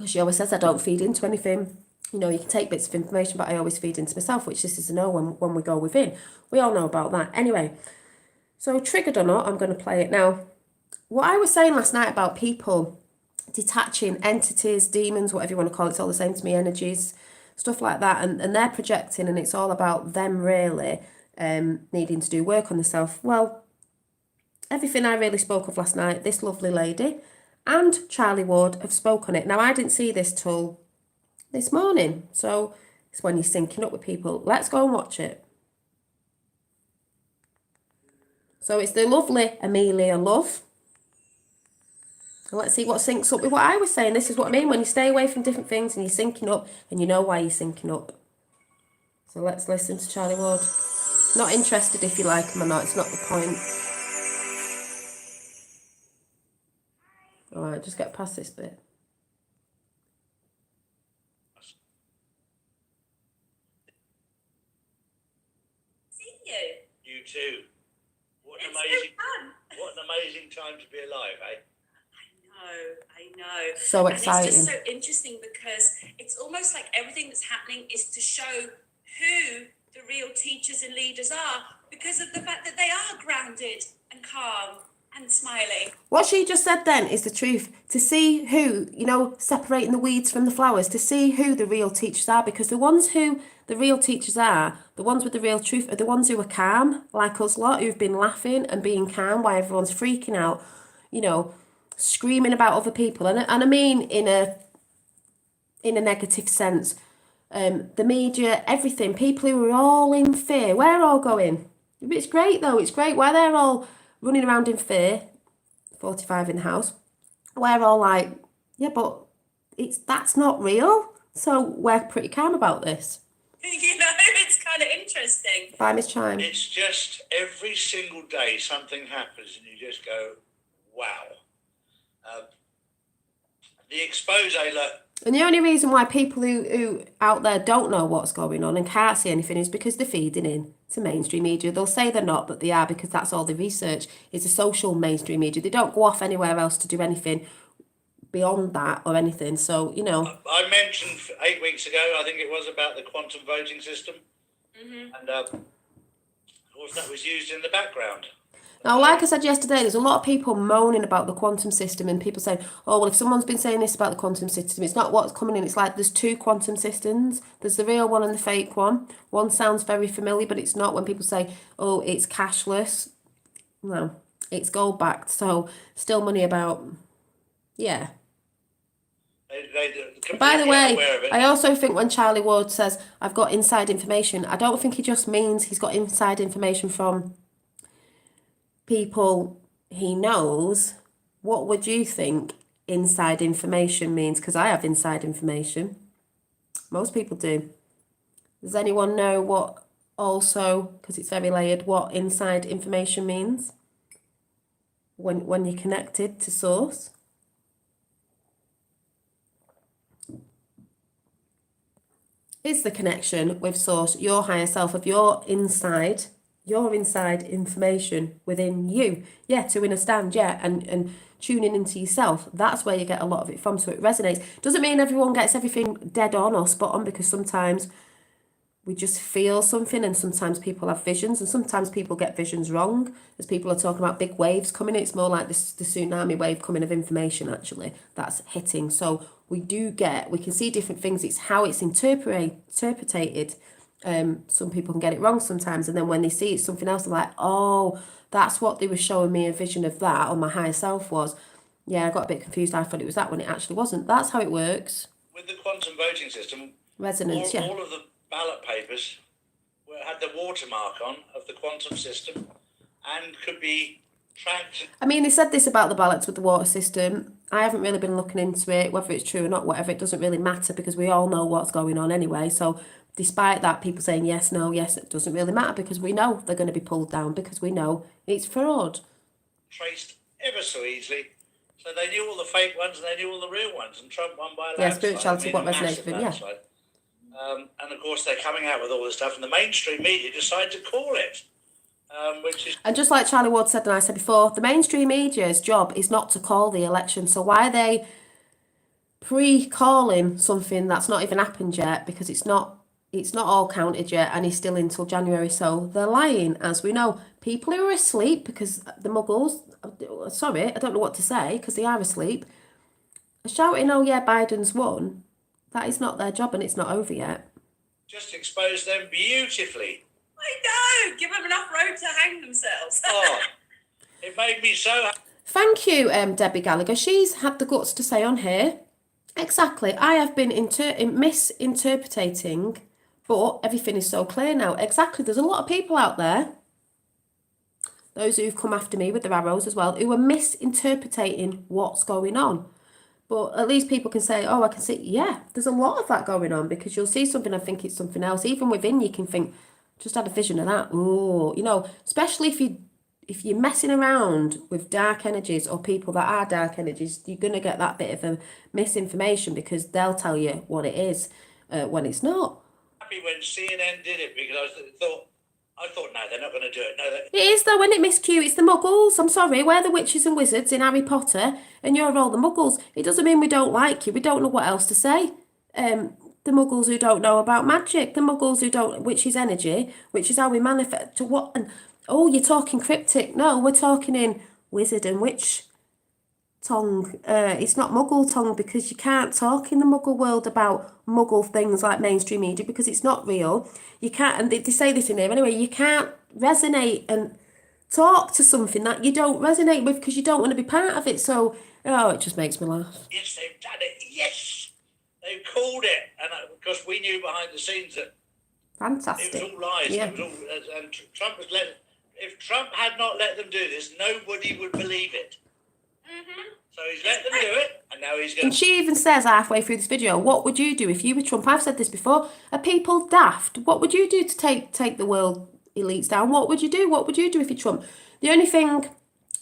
She always says I don't feed into anything. You can take bits of information, but I always feed into myself, which this is a no when we go within. We all know about that. Anyway, so triggered or not, I'm going to play it now. What I was saying last night about people detaching, entities, demons, whatever you want to call it, it's all the same to me, energies, stuff like that, and they're projecting, and it's all about them really needing to do work on themselves. Well, everything I really spoke of last night, this lovely lady and Charlie Ward have spoken it. Now, I didn't see this till this morning, so it's when you're syncing up with people. Let's go and watch it. So it's the lovely Amelia Love. And let's see what syncs up with what I was saying. This is what I mean when you stay away from different things and you're syncing up, and you know why you're syncing up. So let's listen to Charlie Ward. Not interested if you like him or not. It's not the point. All right, just get past this bit. See you. You too. What an amazing time to be alive, eh? I know. So exciting. And it's just so interesting because it's almost like everything that's happening is to show who the real teachers and leaders are, because of the fact that they are grounded and calm and smiling. What she just said then is the truth. To see who, separating the weeds from the flowers, to see who the real teachers are, because the ones who the real teachers are, the ones with the real truth, are the ones who are calm, like us lot, who've been laughing and being calm while everyone's freaking out, screaming about other people, and I mean in a negative sense. The media, everything, people who are all in fear. We're all going. It's great though. It's great. Where they're all running around in fear. 45 in the house. We're all like, yeah, but that's not real. So we're pretty calm about this. It's kind of interesting. Bye, Miss Chime. It's just every single day something happens and you just go, wow. The expose, look, And the only reason why people who out there don't know what's going on and can't see anything is because they're feeding in to mainstream media. They'll say they're not, but they are, because that's all they research is the social mainstream media. They don't go off anywhere else to do anything beyond that or anything. So, you know. I mentioned 8 weeks ago, I think it was, about the quantum voting system. And of course that was used in the background. Now, like I said yesterday, there's a lot of people moaning about the quantum system, and people saying, oh, well, if someone's been saying this about the quantum system, it's not what's coming in. It's like there's two quantum systems. There's the real one and the fake one. One sounds very familiar, but it's not. When people say, oh, it's cashless, no, it's gold backed. So still money about, yeah. By the way, I also think when Charlie Ward says, I've got inside information, I don't think he just means he's got inside information from people he knows. What would you think inside information means? Because I have inside information. Most people do. Does anyone know what also, because it's very layered, what inside information means when you're connected to source? Is the connection with source your higher self, of your inside information within you? Yeah, to understand, yeah, and tuning into yourself. That's where you get a lot of it from, so it resonates. Doesn't mean everyone gets everything dead on or spot on, because sometimes we just feel something, and sometimes people have visions, and sometimes people get visions wrong. As people are talking about big waves coming, it's more like this, the tsunami wave coming of information, actually, that's hitting. So we can see different things. It's how it's interpreted. Some people can get it wrong sometimes, and then when they see it's something else, they're like, oh, that's what they were showing me a vision of that, or my higher self was. Yeah, I got a bit confused. I thought it was that when it actually wasn't. That's how it works. With the quantum voting system, resonance, all of the ballot papers had the watermark on of the quantum system and could be tracked. I mean, they said this about the ballots with the water system. I haven't really been looking into it, whether it's true or not, whatever. It doesn't really matter, because we all know what's going on anyway. So despite that, people saying yes, no, yes, it doesn't really matter, because we know they're going to be pulled down, because we know it's fraud. Traced ever so easily. So they knew all the fake ones and they knew all the real ones, and Trump won by a landslide. Yeah, spirituality, what resonates with him, yeah. And of course, they're coming out with all this stuff, and the mainstream media decide to call it, which is... And just like Charlie Ward said, and I said before, the mainstream media's job is not to call the election. So why are they pre-calling something that's not even happened yet? Because it's not all counted yet, and he's still in till January. So they're lying, as we know. People who are asleep, because the muggles, sorry, I don't know what to say, because they are asleep, are shouting, oh yeah, Biden's won. That is not their job, and it's not over yet. Just expose them beautifully. I know! Give them enough rope to hang themselves. Oh, it made me so happy. Thank you, Debbie Gallagher. She's had the guts to say on here, exactly, I have been misinterpreting, but everything is so clear now. Exactly, there's a lot of people out there, those who've come after me with their arrows as well, who are misinterpreting what's going on. But at least people can say, oh, I can see, yeah, there's a lot of that going on, because you'll see something and think it's something else. Even within, you can think, just had a vision of that. Oh, you know, especially if you're messing around with dark energies or people that are dark energies, you're going to get that bit of a misinformation, because they'll tell you what it is when it's not. Happy when CNN did it, because I thought, no, they're not going to do it. No, it is, though, when it miscue, it's the muggles. I'm sorry, we're the witches and wizards in Harry Potter, and you're all the muggles. It doesn't mean we don't like you. We don't know what else to say. The muggles who don't know about magic, the muggles who don't, which is energy, which is how we manifest to what. And oh, you're talking cryptic. No, we're talking in wizard and witch tongue. It's not muggle tongue, because you can't talk in the muggle world about muggle things like mainstream media, because it's not real. You can't, and they say this in here anyway, you can't resonate and talk to something that you don't resonate with, because you don't want to be part of it. So, oh, it just makes me laugh. Yes, they've done it. Yes, they've called it. And because we knew behind the scenes that fantastic, it was all lies. Yeah. It was all, and Trump was if Trump had not let them do this, nobody would believe it. Mm-hmm. So he's let them do it, and now he's going to... And she even says halfway through this video, what would you do if you were Trump? I've said this before. Are people daft? What would you do to take the world elites down? What would you do? What would you do if you're Trump? The only thing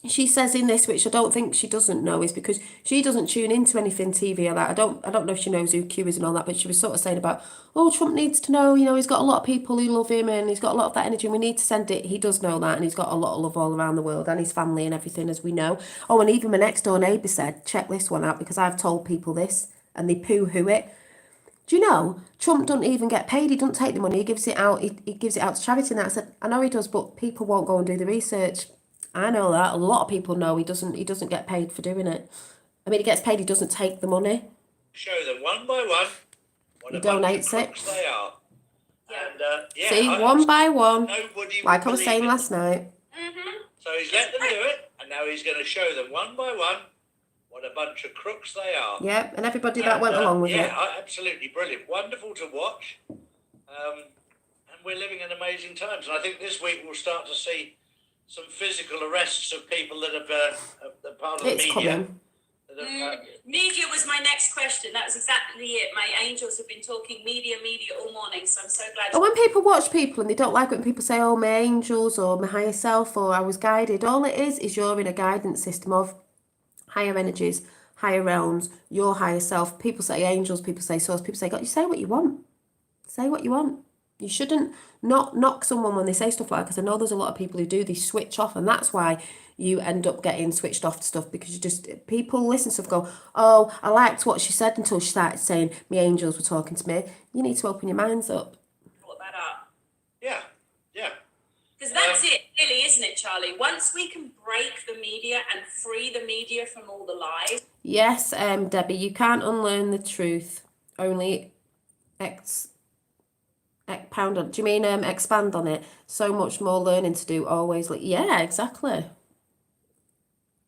she says in this, which I don't think she doesn't know, is because she doesn't tune into anything TV or that. I don't know if she knows who Q is and all that, but she was sort of saying about, oh, Trump needs to know, he's got a lot of people who love him and he's got a lot of that energy and we need to send it. He does know that, and he's got a lot of love all around the world and his family and everything, as we know. Oh, and even my next door neighbour said, check this one out, because I've told people this and they poo-hoo it. Do you know, Trump doesn't even get paid. He doesn't take the money. He gives it out. He gives it out to charity. And I said, I know he does, but people won't go and do the research. I know that. A lot of people know he doesn't. He doesn't get paid for doing it. I mean, he gets paid. He doesn't take the money. Show them one by one what He a bunch of donates it. crooks they are. Yeah. And See, one by one, nobody like I would was saying believe it. last night. So he's let them do it, and now he's going to show them one by one what a bunch of crooks they are. Yeah, and everybody that went along with it. Yeah, absolutely brilliant. Wonderful to watch. And we're living in amazing times. And I think this week we'll start to see some physical arrests of people that have part of the It's media. coming. Media was my next question. That was exactly it. My angels have been talking media all morning, so I'm so glad. And when people watch people and they don't like when people say, oh, my angels or my higher self or I was guided, all it is you're in a guidance system of higher energies, higher realms, your higher self. People say angels, people say source, people say God. You say what you want. Say what you want. You shouldn't not knock someone when they say stuff like that, because I know there's a lot of people who do, they switch off, and that's why you end up getting switched off to stuff, because you just, people listen to stuff, go, oh, I liked what she said until she started saying, my angels were talking to me. You need to open your minds up. Brought that up. Yeah. Because that's it, really, isn't it, Charlie? Once we can break the media and free the media from all the lies. Yes, Debbie, you can't unlearn the truth. Only expound on. Do you mean expand on it? So much more learning to do. Always, like, yeah, exactly.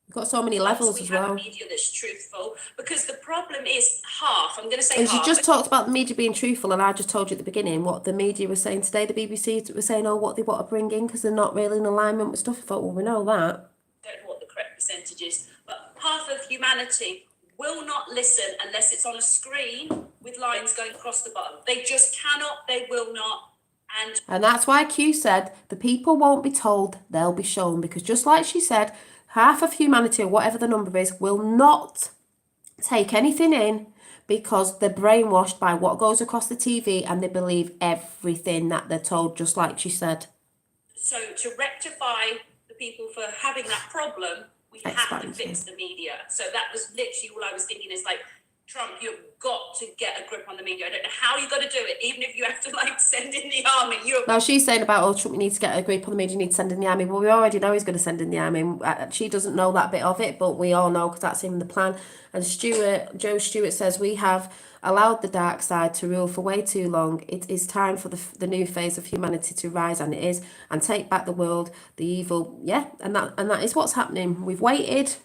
You've got so many levels as well. We have a media that's truthful, because the problem is half. I'm going to say And half. you just talked about the media being truthful, and I just told you at the beginning what the media was saying today. The BBC was saying, oh, what they want to bring in because they're not really in alignment with stuff. I thought, well, we know that. I don't know what the correct percentage is, but half of humanity will not listen unless it's on a screen with lines going across the bottom. They just cannot, they will not. And that's why Q said the people won't be told, they'll be shown. Because just like she said, half of humanity, or whatever the number is, will not take anything in because they're brainwashed by what goes across the TV and they believe everything that they're told, just like she said. So to rectify the people for having that problem, we have to fix the media. So that was literally all I was thinking, is like, Trump, you've got to get a grip on the media. I don't know how you got to do it, even if you have to send in the army. Now she's saying about, oh, Trump, you need to get a grip on the media, you need to send in the army. Well, we already know he's going to send in the army. She doesn't know that bit of it, but we all know because that's in the plan. And Joe Stewart says, we have allowed the dark side to rule for way too long. It is time for the new phase of humanity to rise, and it is, and take back the world, the evil. Yeah, and that is what's happening. We've waited.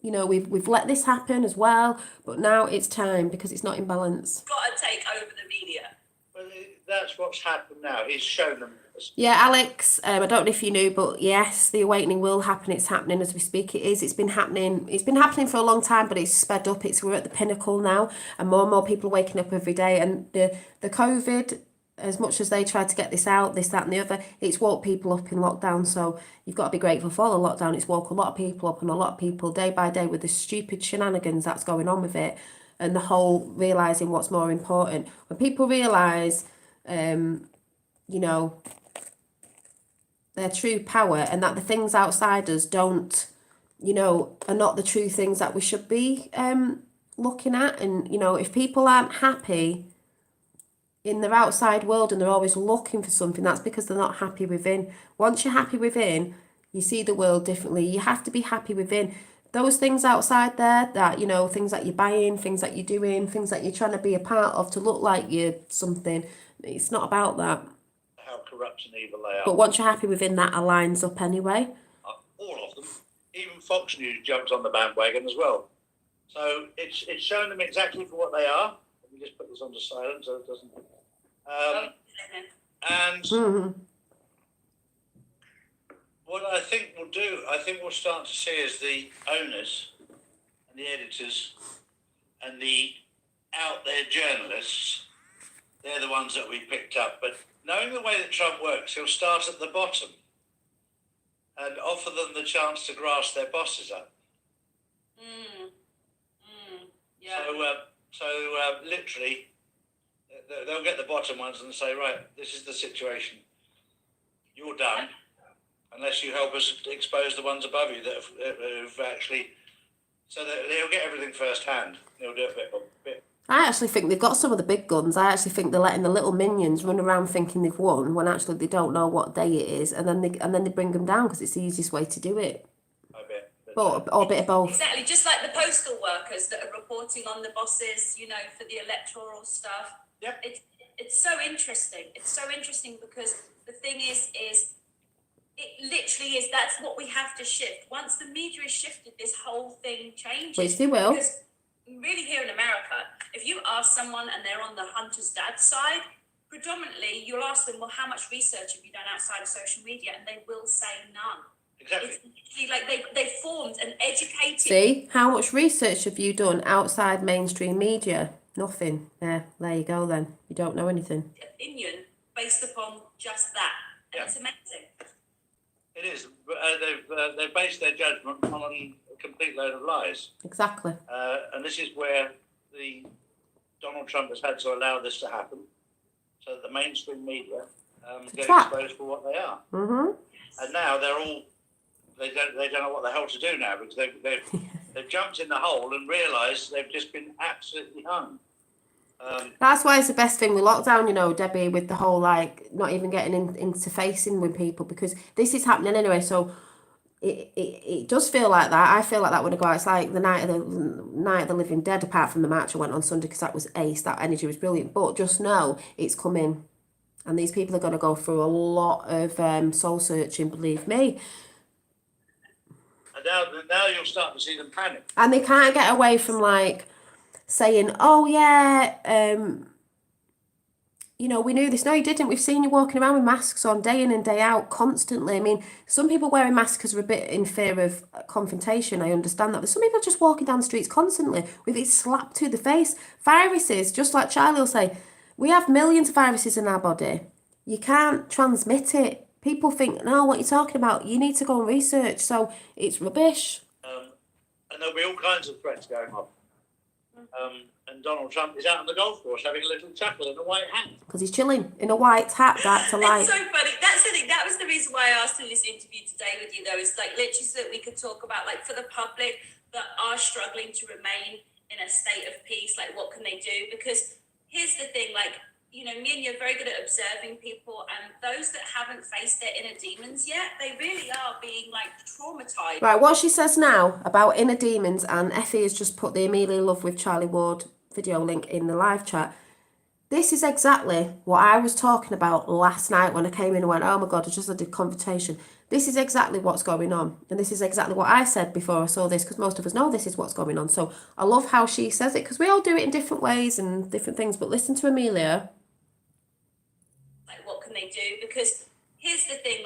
We've let this happen as well, but now it's time because it's not in balance. Got to take over the media. Well, that's what's happened now. He's shown them. Yeah, Alex, I don't know if you knew, but yes, the awakening will happen. It's happening as we speak. It is. It's been happening. It's been happening for a long time, but it's sped up. We're at the pinnacle now, and more people are waking up every day. And the COVID, as much as they tried to get this out, this, that and the other, it's woke people up in lockdown. So you've got to be grateful for the lockdown. It's woke a lot of people up, and a lot of people day by day with the stupid shenanigans that's going on with it, and the whole realising what's more important. When people realise, their true power, and that the things outside us don't, are not the true things that we should be looking at. And, if people aren't happy in their outside world and they're always looking for something, that's because they're not happy within. Once you're happy within, you see the world differently. You have to be happy within. Those things outside there, that, things that you're buying, things that you're doing, things that you're trying to be a part of to look like you're something, it's not about that. How corrupt and evil they are. But once you're happy within, that aligns up anyway. All of them. Even Fox News jumped on the bandwagon as well. So it's shown them exactly for what they are. Let me just put this onto silent so it doesn't. And what I think we'll start to see is the owners and the editors and the out there journalists. They're the ones that we picked up. But knowing the way that Trump works, he'll start at the bottom. and offer them the chance to grass their bosses up. Yeah. So literally, they'll get the bottom ones and say, right, this is the situation. You're done, unless you help us expose the ones above you that have actually. So that they'll get everything firsthand. They'll do it bit. I actually think they've got some of the big guns. I actually think they're letting the little minions run around thinking they've won when actually they don't know what day it is, and then they bring them down because it's the easiest way to do it. I bet. Or a bit of both. Exactly, just like the postal workers that are reporting on the bosses, for the electoral stuff. Yep. It's so interesting. It's so interesting because the thing is it literally is. That's what we have to shift. Once the media is shifted, this whole thing changes. Which they will. Because really, here in America, if you ask someone and they're on the hunter's dad's side, predominantly you'll ask them, well, how much research have you done outside of social media? And they will say none. Exactly. It's literally like they formed an educated. See, how much research have you done outside mainstream media? Nothing. Yeah, there you go then. You don't know anything. Opinion based upon just that. And Yeah. it's amazing. It is. They've based their judgment on a complete load of lies. Exactly. And this is where Donald Trump has had to allow this to happen, so that the mainstream media get trap. exposed for what they are. Mm-hmm. And now they don't know what the hell to do now, because they've jumped in the hole and realised they've just been absolutely hung. That's why it's the best thing with lockdown, Debbie, with the whole not even getting into facing with people, because this is happening anyway. So it does feel like that. I feel like that when I go out. It's like the night of the living dead. Apart from the match I went on Sunday, because that was ace. That energy was brilliant. But just know it's coming, and these people are going to go through a lot of soul searching. Believe me. And now you'll start to see them panic. And they can't get away from saying, oh yeah, we knew this. No, you didn't. We've seen you walking around with masks on day in and day out constantly. I mean, some people wearing masks are a bit in fear of confrontation. I understand that. But some people are just walking down the streets constantly with it slapped to the face. Viruses, just like Charlie will say, we have millions of viruses in our body. You can't transmit it. People think, no, what are you talking about? You need to go and research. So it's rubbish. And there'll be all kinds of threats going on. And Donald Trump is out on the golf course having a little chuckle in a white hat. Because he's chilling in a white hat, that's a lie. It's so funny. That's the thing. That was the reason why I asked to do this interview today with you, though, is literally so that we could talk about, for the public that are struggling to remain in a state of peace, what can they do? Because here's the thing, me and you are very good at observing people, and those that haven't faced their inner demons yet, they really are being traumatized. Right, what she says now about inner demons, and Effie has just put the Amelia Love with Charlie Ward video link in the live chat. This is exactly what I was talking about last night when I came in and went, oh my God, I just had a confrontation. This is exactly what's going on. And this is exactly what I said before I saw this, because most of us know this is what's going on. So I love how she says it, because we all do it in different ways and different things. But listen to Amelia. What can they do? Because here's the thing,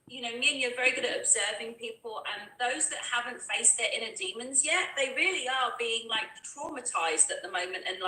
me and you are very good at observing people, and those that haven't faced their inner demons yet, they really are being traumatized at the moment, and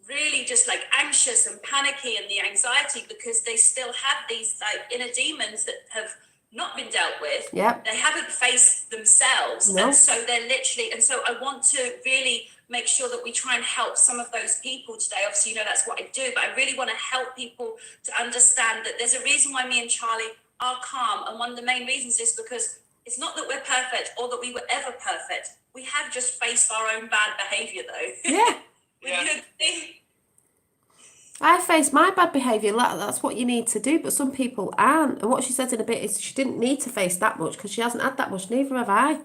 really just anxious and panicky, and the anxiety, because they still have these inner demons that have not been dealt with. Yep. They haven't faced themselves. No. And so they're literally, and so I want to really make sure that we try and help some of those people today. Obviously, that's what I do, but I really want to help people to understand that there's a reason why me and Charlie are calm. And one of the main reasons is because it's not that we're perfect or that we were ever perfect. We have just faced our own bad behavior, though. Yeah. Yeah. I face my bad behaviour. That's what you need to do, but some people aren't. And what she says in a bit is she didn't need to face that much because she hasn't had that much. Neither have I.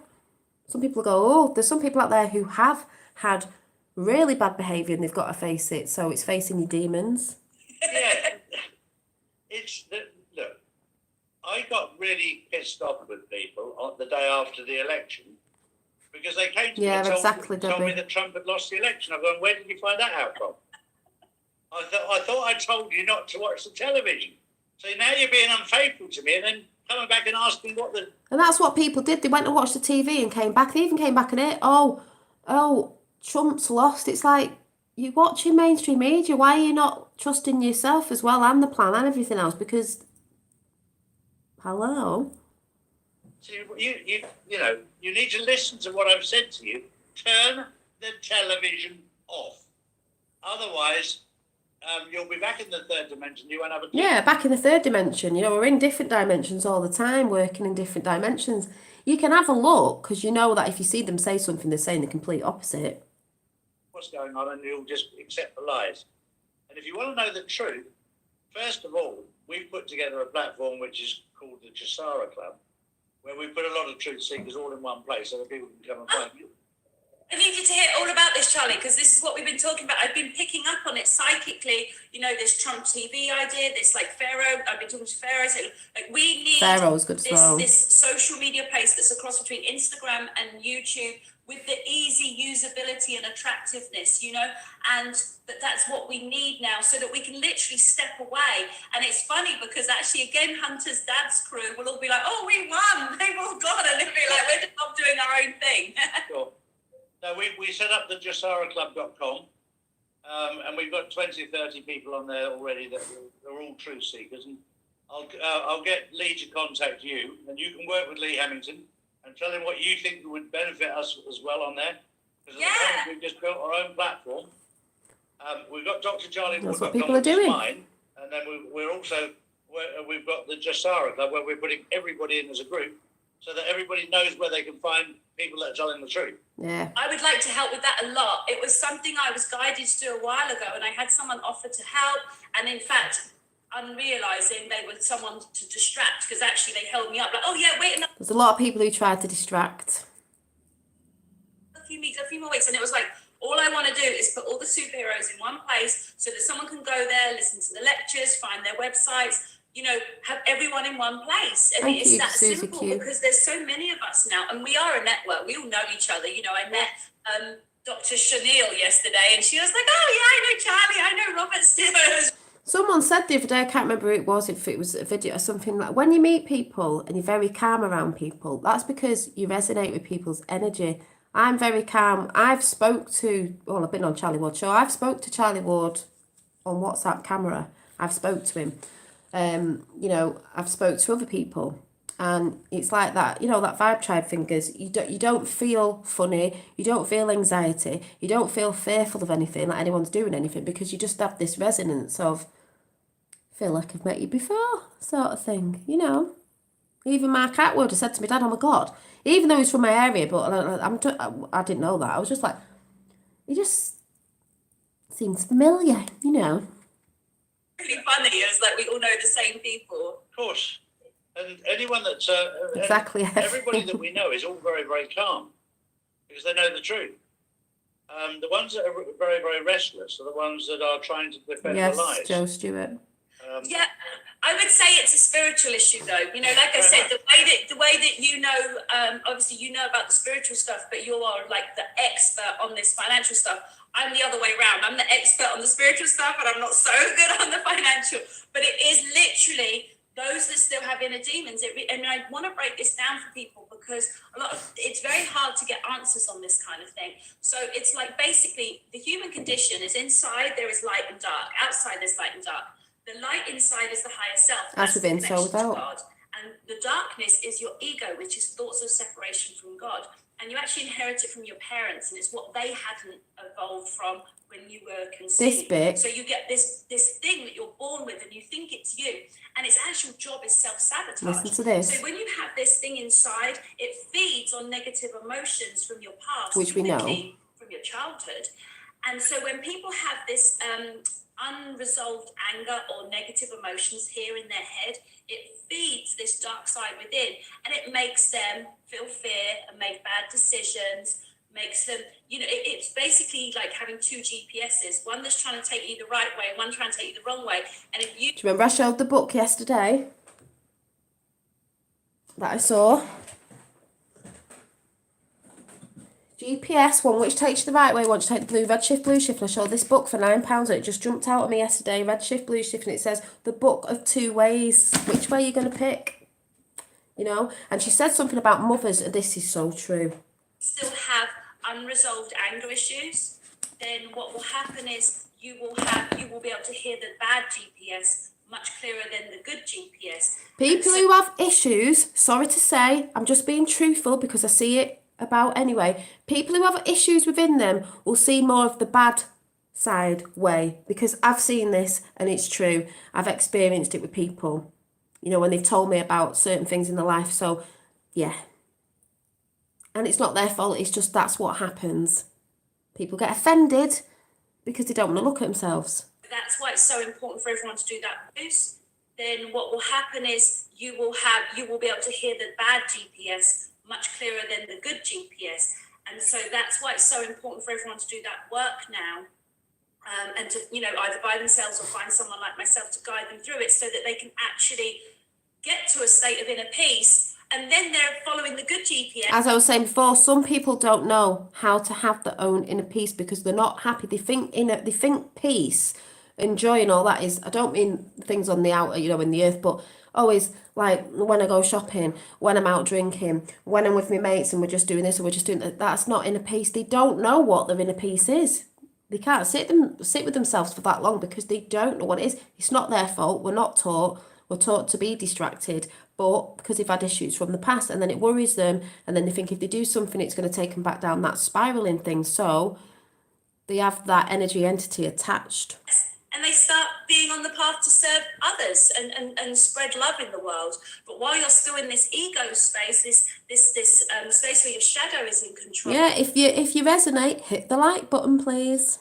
Some people go, oh, there's some people out there who have had really bad behaviour and they've got to face it. So it's facing your demons. Yeah. Look, I got really pissed off with people on the day after the election because they came to me and told me that Trump had lost the election. I'm going, where did you find that out from? I thought I told you not to watch the television. So now you're being unfaithful to me and then coming back and asking what the... And that's what people did. They went and watched the TV and came back. They even came back and Trump's lost. It's like, you're watching mainstream media. Why are you not trusting yourself as well and the plan and everything else? Because, hello? So you need to listen to what I've said to you. Turn the television off. Otherwise, you'll be back in the third dimension. You won't have a clue. Yeah, back in the third dimension. You know, we're in different dimensions all the time, working in different dimensions. You can have a look because you know that if you see them say something, they're saying the complete opposite. What's going on, and you'll just accept the lies. And if you want to know the truth, first of all, we've put together a platform which is called the Jasara Club, where we put a lot of truth seekers all in one place so that people can come and find you. I need you to hear all about this, Charlie, because this is what we've been talking about. I've been picking up on it psychically. You know, this Trump TV idea, this like Pharaoh. I've been talking to Pharaoh. So, like, we need Pharaoh's good as well. this social media place that's a cross between Instagram and YouTube with the easy usability and attractiveness, you know, and that's what we need now so that we can literally step away. And it's funny because actually, again, Hunter's dad's crew will all be like, oh, we won. They've all gone. And they'll be like, we're just not doing our own thing. Sure. No, we set up the JasaraClub.com, and we've got 20, 30 people on there already that are all truth seekers. And I'll get Lee to contact you, and you can work with Lee Hamilton and tell him what you think would benefit us as well on there. Because at the moment, we've just built our own platform. We've got Dr. Charlie. That's what people are doing. And then we've got the Jasara Club where we're putting everybody in as a group so that everybody knows where they can find people that are telling the truth. Yeah. I would like to help with that a lot. It was something I was guided to do a while ago, and I had someone offer to help. And in fact, unrealizing they were someone to distract, because actually they held me up like, oh yeah, wait another There's a lot of people who try to distract. a few more weeks. And it was like, all I want to do is put all the superheroes in one place so that someone can go there, listen to the lectures, find their websites, you know, have everyone in one place. And Thank it's you, that Susie simple Q. because there's so many of us now, and we are a network. We all know each other. You know, I met Dr. Chanel yesterday, and she was like, oh yeah, I know Charlie, I know Robert Stewart. Someone said the other day, I can't remember who it was, if it was a video or something, like when you meet people and you're very calm around people, that's because you resonate with people's energy. I'm very calm. I've been on Charlie Ward's show. I've spoke to Charlie Ward on WhatsApp camera. I've spoke to him. You know, I've spoke to other people, and it's like that, you know, that vibe tribe fingers. You don't feel funny, you don't feel anxiety, you don't feel fearful of anything, like anyone's doing anything, because you just have this resonance of feel like I've met you before sort of thing, you know. Even Mark Atwood has said to me, Dad, oh my God, even though he's from my area, but I didn't know that. I was just like, he just seems familiar, you know. Really funny is that we all know the same people. Of course. And anyone that's... Exactly. Everybody that we know is all very, very calm because they know the truth. The ones that are very, very restless are the ones that are trying to defend their lives. Yes, Joe Stewart. Yeah, I would say it's a spiritual issue, though. You know, like I said, the way that you know, obviously you know about the spiritual stuff, but you are like the expert on this financial stuff. I'm the other way around. I'm the expert on the spiritual stuff, and I'm not so good on the financial. But it is literally those that still have inner demons. And I want to break this down for people because it's very hard to get answers on this kind of thing. So it's like basically the human condition is inside there is light and dark. Outside there's light and dark. The light inside is the higher self. As within, so without. God. And the darkness is your ego, which is thoughts of separation from God. And you actually inherit it from your parents, and it's what they hadn't evolved from when you were conceived. This bit. So you get this thing that you're born with, and you think it's you, and its actual job is self-sabotage. Listen to this. So when you have this thing inside, it feeds on negative emotions from your past, which we know, from your childhood. And so when people have this unresolved anger or negative emotions here in their head, it feeds this dark side within, and it makes them feel fear and make bad decisions, makes them, you know, it's basically like having two GPSs, one that's trying to take you the right way, one trying to take you the wrong way. And if you... Do you remember I showed the book yesterday that I saw? GPS, one which takes you the right way, one which takes the blue, red shift, blue shift. And I showed this book for £9 and it just jumped out at me yesterday, red shift, blue shift, and it says the book of two ways. Which way are you going to pick? You know? And she said something about mothers, and this is so true. Still have unresolved anger issues, then what will happen is you will be able to hear the bad GPS much clearer than the good GPS. People who have issues, sorry to say, I'm just being truthful because I see it about anyway. People who have issues within them will see more of the bad side way, because I've seen this and it's true. I've experienced it with people, you know, when they've told me about certain things in their life. So, yeah. And it's not their fault, it's just that's what happens. People get offended because they don't want to look at themselves. That's why it's so important for everyone to do that boost. Then what will happen is you will be able to hear the bad GPS much clearer than the good GPS. And so that's why it's so important for everyone to do that work now. And to, you know, either by themselves or find someone like myself to guide them through it so that they can actually get to a state of inner peace, and then they're following the good GPS. As I was saying before, some people don't know how to have their own inner peace because they're not happy. They think peace and joy and all that is, I don't mean things on the outer, you know, in the earth, but always like when I go shopping, when I'm out drinking, when I'm with my mates and we're just doing this or we're just doing that. That's not inner peace. They don't know what their inner peace is. They can't sit with themselves for that long because they don't know what it is. It's not their fault. We're not taught. We're taught to be distracted, but because they've had issues from the past, and then it worries them, and then they think if they do something, it's going to take them back down that spiraling thing. So they have that energy entity attached. And they start being on the path to serve others and spread love in the world. But while you're still in this ego space, this space where your shadow is in control. Yeah, if you resonate, hit the like button, please.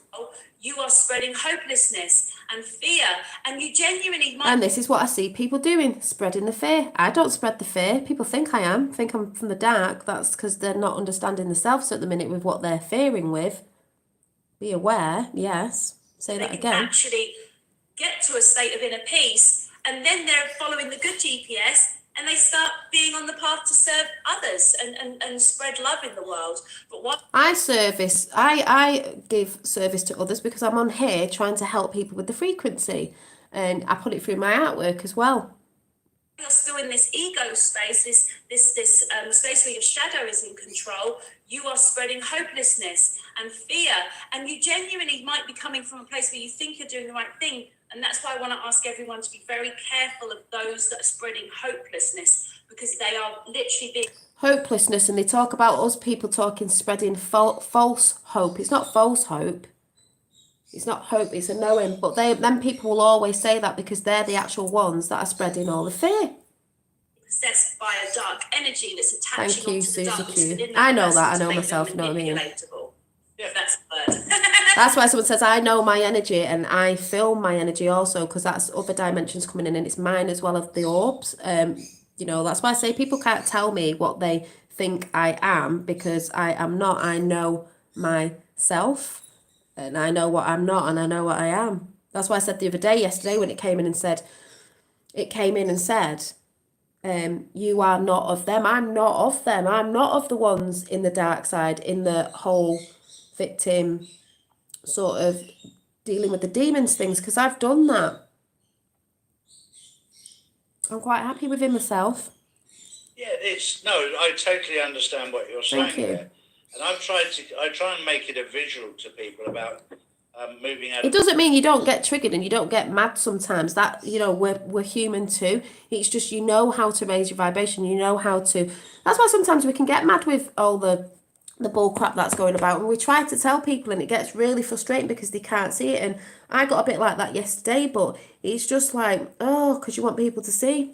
You are spreading hopelessness and fear, and you genuinely might. And this is what I see people doing, spreading the fear. I don't spread the fear. People think I'm from the dark. That's because they're not understanding themselves at the minute with what they're fearing with. Be aware, yes. Say that again. Actually get to a state of inner peace, and then they're following the good GPS, and they start being on the path to serve others and spread love in the world. But what I give service to others because I'm on here trying to help people with the frequency, and I put it through my artwork as well. You're still in this ego space, this space where your shadow is in control. You are spreading hopelessness and fear, and you genuinely might be coming from a place where you think you're doing the right thing. And that's why I want to ask everyone to be very careful of those that are spreading hopelessness, because they are literally being hopelessness. And they talk about us people spreading false hope. It's not false hope. It's not hope, it's a knowing. But then people will always say that because they're the actual ones that are spreading all the fear. Possessed by a dark energy that's attaching Thank you, onto the Susie darkness Q. within I that know person that, I to know make myself, them know what I mean? manipulatable. Yeah, that's the word. That's why someone says, I know my energy, and I feel my energy also, because that's other dimensions coming in, and it's mine as well as the orbs. You know, that's why I say people can't tell me what they think I am, because I am not. I know myself, and I know what I'm not, and I know what I am. That's why I said yesterday, when it came in and said, you are not of them. I'm not of them. I'm not of the ones in the dark side, in the whole victim sort of dealing with the demons things, because I've done that. I'm quite happy within myself. Yeah, I totally understand what you're saying. Thank you. There. And I try and make it a visual to people about moving out. It doesn't mean you don't get triggered and you don't get mad sometimes. That, you know, we're human too. It's just, you know how to raise your vibration. You know how to. That's why sometimes we can get mad with all the bull crap that's going about, and we try to tell people and it gets really frustrating because they can't see it. And I got a bit like that yesterday, but it's just like, oh, because you want people to see.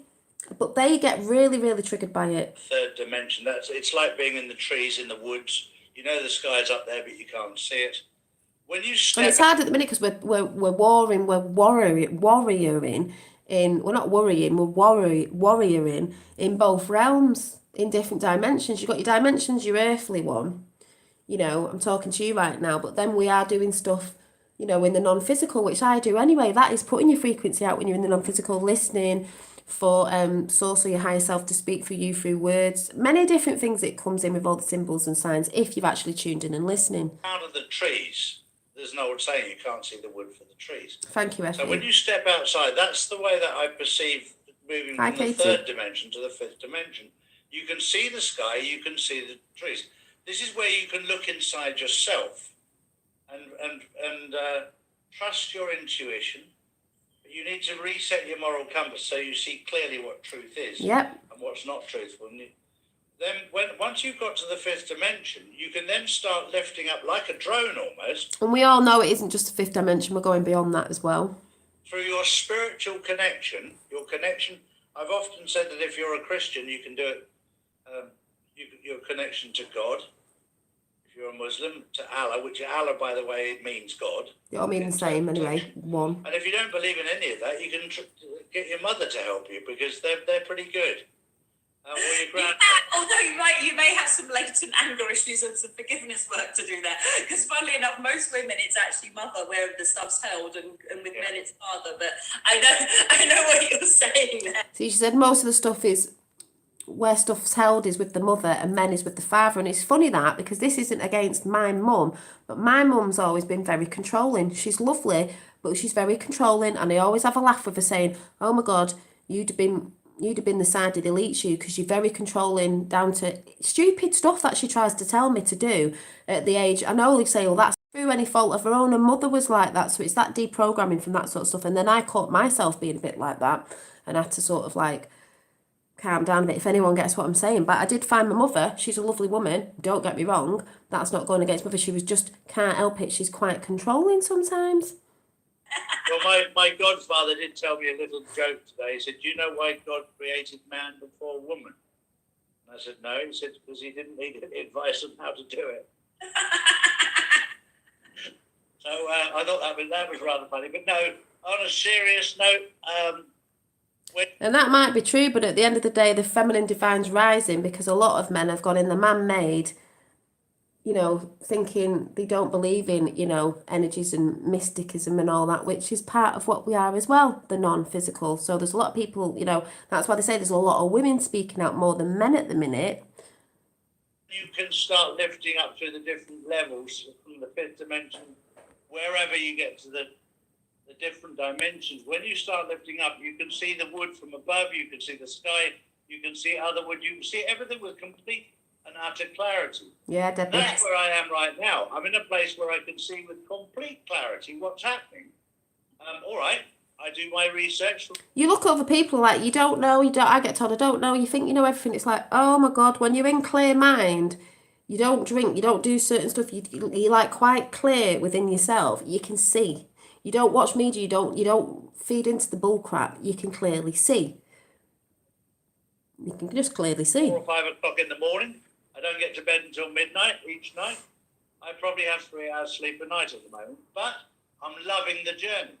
But they get really, really triggered by it. Third dimension, it's like being in the trees, in the woods. You know the sky's up there, but you can't see it. When you step, and it's hard at the minute because we're warring, we're warrioring in. We're not worrying, we're warrioring in both realms, in different dimensions. You've got your dimensions, your earthly one. You know, I'm talking to you right now, but then we are doing stuff, you know, in the non-physical, which I do anyway. That is putting your frequency out when you're in the non-physical, listening for source or your higher self to speak for you through words. Many different things it comes in with all the symbols and signs if you've actually tuned in and listening. Out of the trees, there's an old saying, you can't see the wood for the trees. Thank you, Effie. So when you step outside, that's the way that I perceive moving from the third dimension to the fifth dimension. You can see the sky, you can see the trees. This is where you can look inside yourself and trust your intuition. you need to reset your moral compass so you see clearly what truth is Yep. and what's not truthful. And then once you've got to the fifth dimension, you can then start lifting up like a drone almost And we all know it isn't just the fifth dimension, we're going beyond that as well. through your spiritual connection, your connection. I've often said that if you're a Christian, you can do it, your connection to God. If you're a Muslim, to Allah, which Allah, by the way, means God. They all mean the same anyway, one. And if you don't believe in any of that, you can get your mother to help you because they're pretty good. Or your grand. Although you may have some latent anger issues and some forgiveness work to do there. Because funnily enough, most women it's actually mother where the stuff's held, and with men it's father. But I know what you're saying there. See, she said most of the stuff is where stuff's held is with the mother and men is with the father. And it's funny that, because this isn't against my mum, but my mum's always been very controlling. She's lovely, but she's very controlling, and I always have a laugh with her saying, oh my God, you'd have been the side that deletes you because you're very controlling, down to stupid stuff that she tries to tell me to do at the age. I know they say, well, that's through any fault of her own. Her mother was like that, so it's that deprogramming from that sort of stuff. And then I caught myself being a bit like that and had to sort of like calm down a bit, if anyone gets what I'm saying. But I did find my mother, she's a lovely woman, don't get me wrong, that's not going against mother, she was just, can't help it, she's quite controlling sometimes. Well, my godfather did tell me a little joke today. He said, do you know why God created man before woman? And I said, no. He said, because he didn't need any advice on how to do it. So I thought that was rather funny. But no, on a serious note, and that might be true, but at the end of the day, the feminine divine's rising because a lot of men have gone in the man-made, thinking they don't believe in, energies and mysticism and all that, which is part of what we are as well, the non-physical. So there's a lot of people, that's why they say there's a lot of women speaking out more than men at the minute. You can start lifting up through the different levels from the fifth dimension, wherever you get to the different dimensions. When you start lifting up, you can see the wood from above, you can see the sky, you can see other wood, you can see everything with complete and utter clarity. Yeah, definitely. That's where I am right now. I'm in a place where I can see with complete clarity what's happening. All right, I do my research. You look at other people like you don't know, I get told I don't know, you think you know everything. It's like, oh my God, when you're in clear mind, you don't drink, you don't do certain stuff, you're like quite clear within yourself. You can see. You don't watch media, you don't feed into the bull crap. You can clearly see. You can just clearly see. 4 or 5 o'clock in the morning. I don't get to bed until midnight each night. I probably have 3 hours sleep a night at the moment, but I'm loving the journey.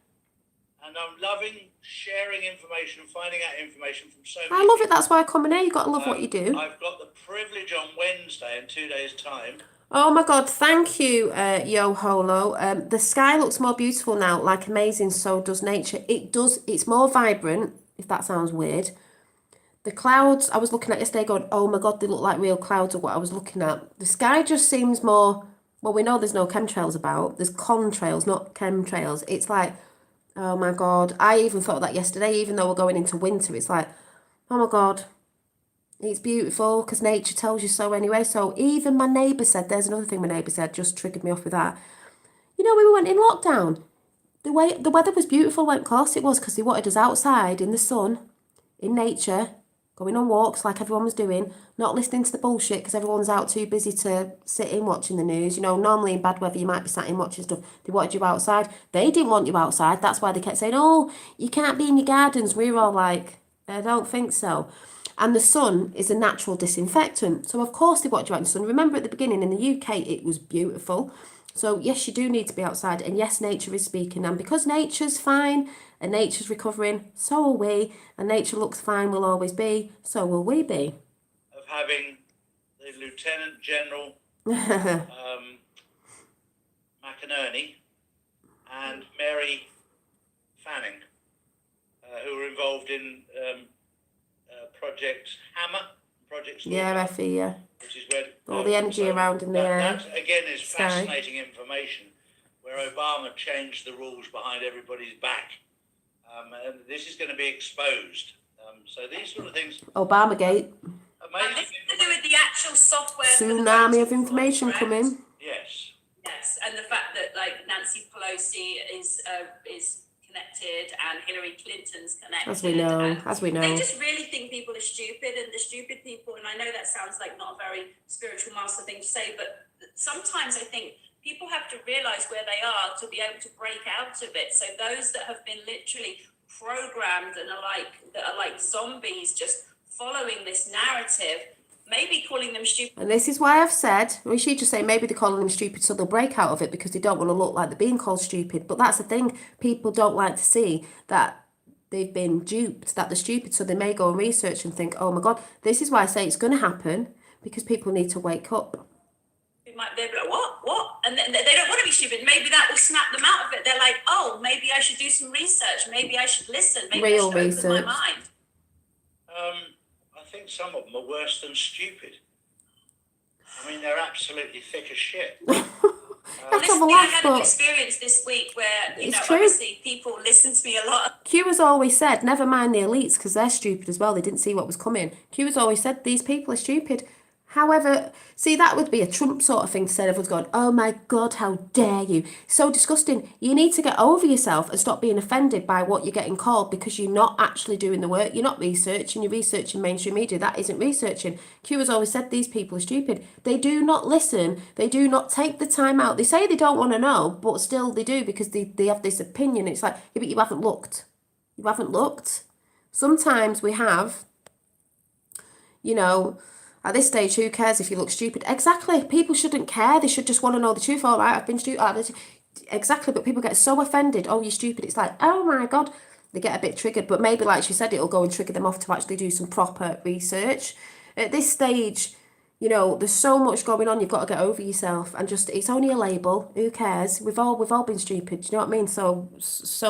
And I'm loving sharing information, finding out information from so many I love it, that's why I come in here. You've got to love what you do. I've got the privilege on Wednesday in 2 days' time. Oh my God, thank you, Yo Holo. The sky looks more beautiful now, like amazing, so does nature. It does, it's more vibrant, if that sounds weird. The clouds, I was looking at yesterday going, oh my God, they look like real clouds of what I was looking at. The sky just seems more, well, we know there's no chemtrails about. There's contrails, not chemtrails. It's like, oh my God. I even thought that yesterday, even though we're going into winter, it's like, oh my God, it's beautiful because nature tells you so anyway. So even my neighbour said, there's another thing my neighbour said, just triggered me off with that. We went in lockdown. The weather was beautiful, of course it was, because they wanted us outside in the sun, in nature, going on walks like everyone was doing, not listening to the bullshit because everyone's out too busy to sit in watching the news. Normally in bad weather you might be sat in watching stuff. They wanted you outside. They didn't want you outside. That's why they kept saying, oh, you can't be in your gardens. We were all like, I don't think so. And the sun is a natural disinfectant. So of course they wanted you out in the sun. Remember at the beginning in the UK it was beautiful. So yes, you do need to be outside. And yes, nature is speaking. And because nature's fine and nature's recovering, so are we. And nature looks fine, will always be, so will we be. Of having the Lieutenant General McInerney and Mary Fanning, who were involved in Project Hammer, Project Yeah, Effie, yeah. which is where all the energy around in the air. That again is fascinating information, where Obama changed the rules behind everybody's back, and this is going to be exposed. So these sort of things. Obamagate. Amazing. This is to do with the actual software. Tsunami of information coming. Yes. Yes, and the fact that Nancy Pelosi is connected and Hillary Clinton's connected. As we know, and as we know. They just really think people are stupid, and the stupid people, and I know that sounds like not a very spiritual master thing to say, but sometimes I think people have to realize where they are to be able to break out of it. So those that have been literally programmed and are like zombies just following this narrative, maybe calling them stupid. And this is why I've said, we should just say maybe they're calling them stupid so they'll break out of it because they don't want to look like they're being called stupid. But that's the thing, people don't like to see that they've been duped, that they're stupid. So they may go and research and think, oh my God, this is why I say it's going to happen, because people need to wake up. They'll be like, what? And then they don't want to be stupid. Maybe that will snap them out of it. They're like, oh, maybe I should do some research. Maybe I should listen. Maybe Real I should research. open my mind. I think some of them are worse than stupid. I mean, they're absolutely thick as shit. Let's have a I laugh, had an but experience this week where, It's true. obviously people listen to me a lot. Q has always said, never mind the elites because they're stupid as well. They didn't see what was coming. Q has always said, these people are stupid. However, see, that would be a Trump sort of thing to say. Everyone's going, oh my God, how dare you? So disgusting. You need to get over yourself and stop being offended by what you're getting called, because you're not actually doing the work. You're not researching. You're researching mainstream media. That isn't researching. Q has always said these people are stupid. They do not listen. They do not take the time out. They say they don't want to know, but still they do, because they have this opinion. It's like, yeah, but you haven't looked. You haven't looked. Sometimes we have, at this stage, who cares if you look stupid? Exactly. People shouldn't care. They should just want to know the truth. All right, I've been stupid. Exactly. But people get so offended. Oh, you're stupid. It's like, oh my God. They get a bit triggered. But maybe, like she said, it'll go and trigger them off to actually do some proper research. At this stage, there's so much going on. You've got to get over yourself and just, it's only a label. Who cares? We've all been stupid. Do you know what I mean? So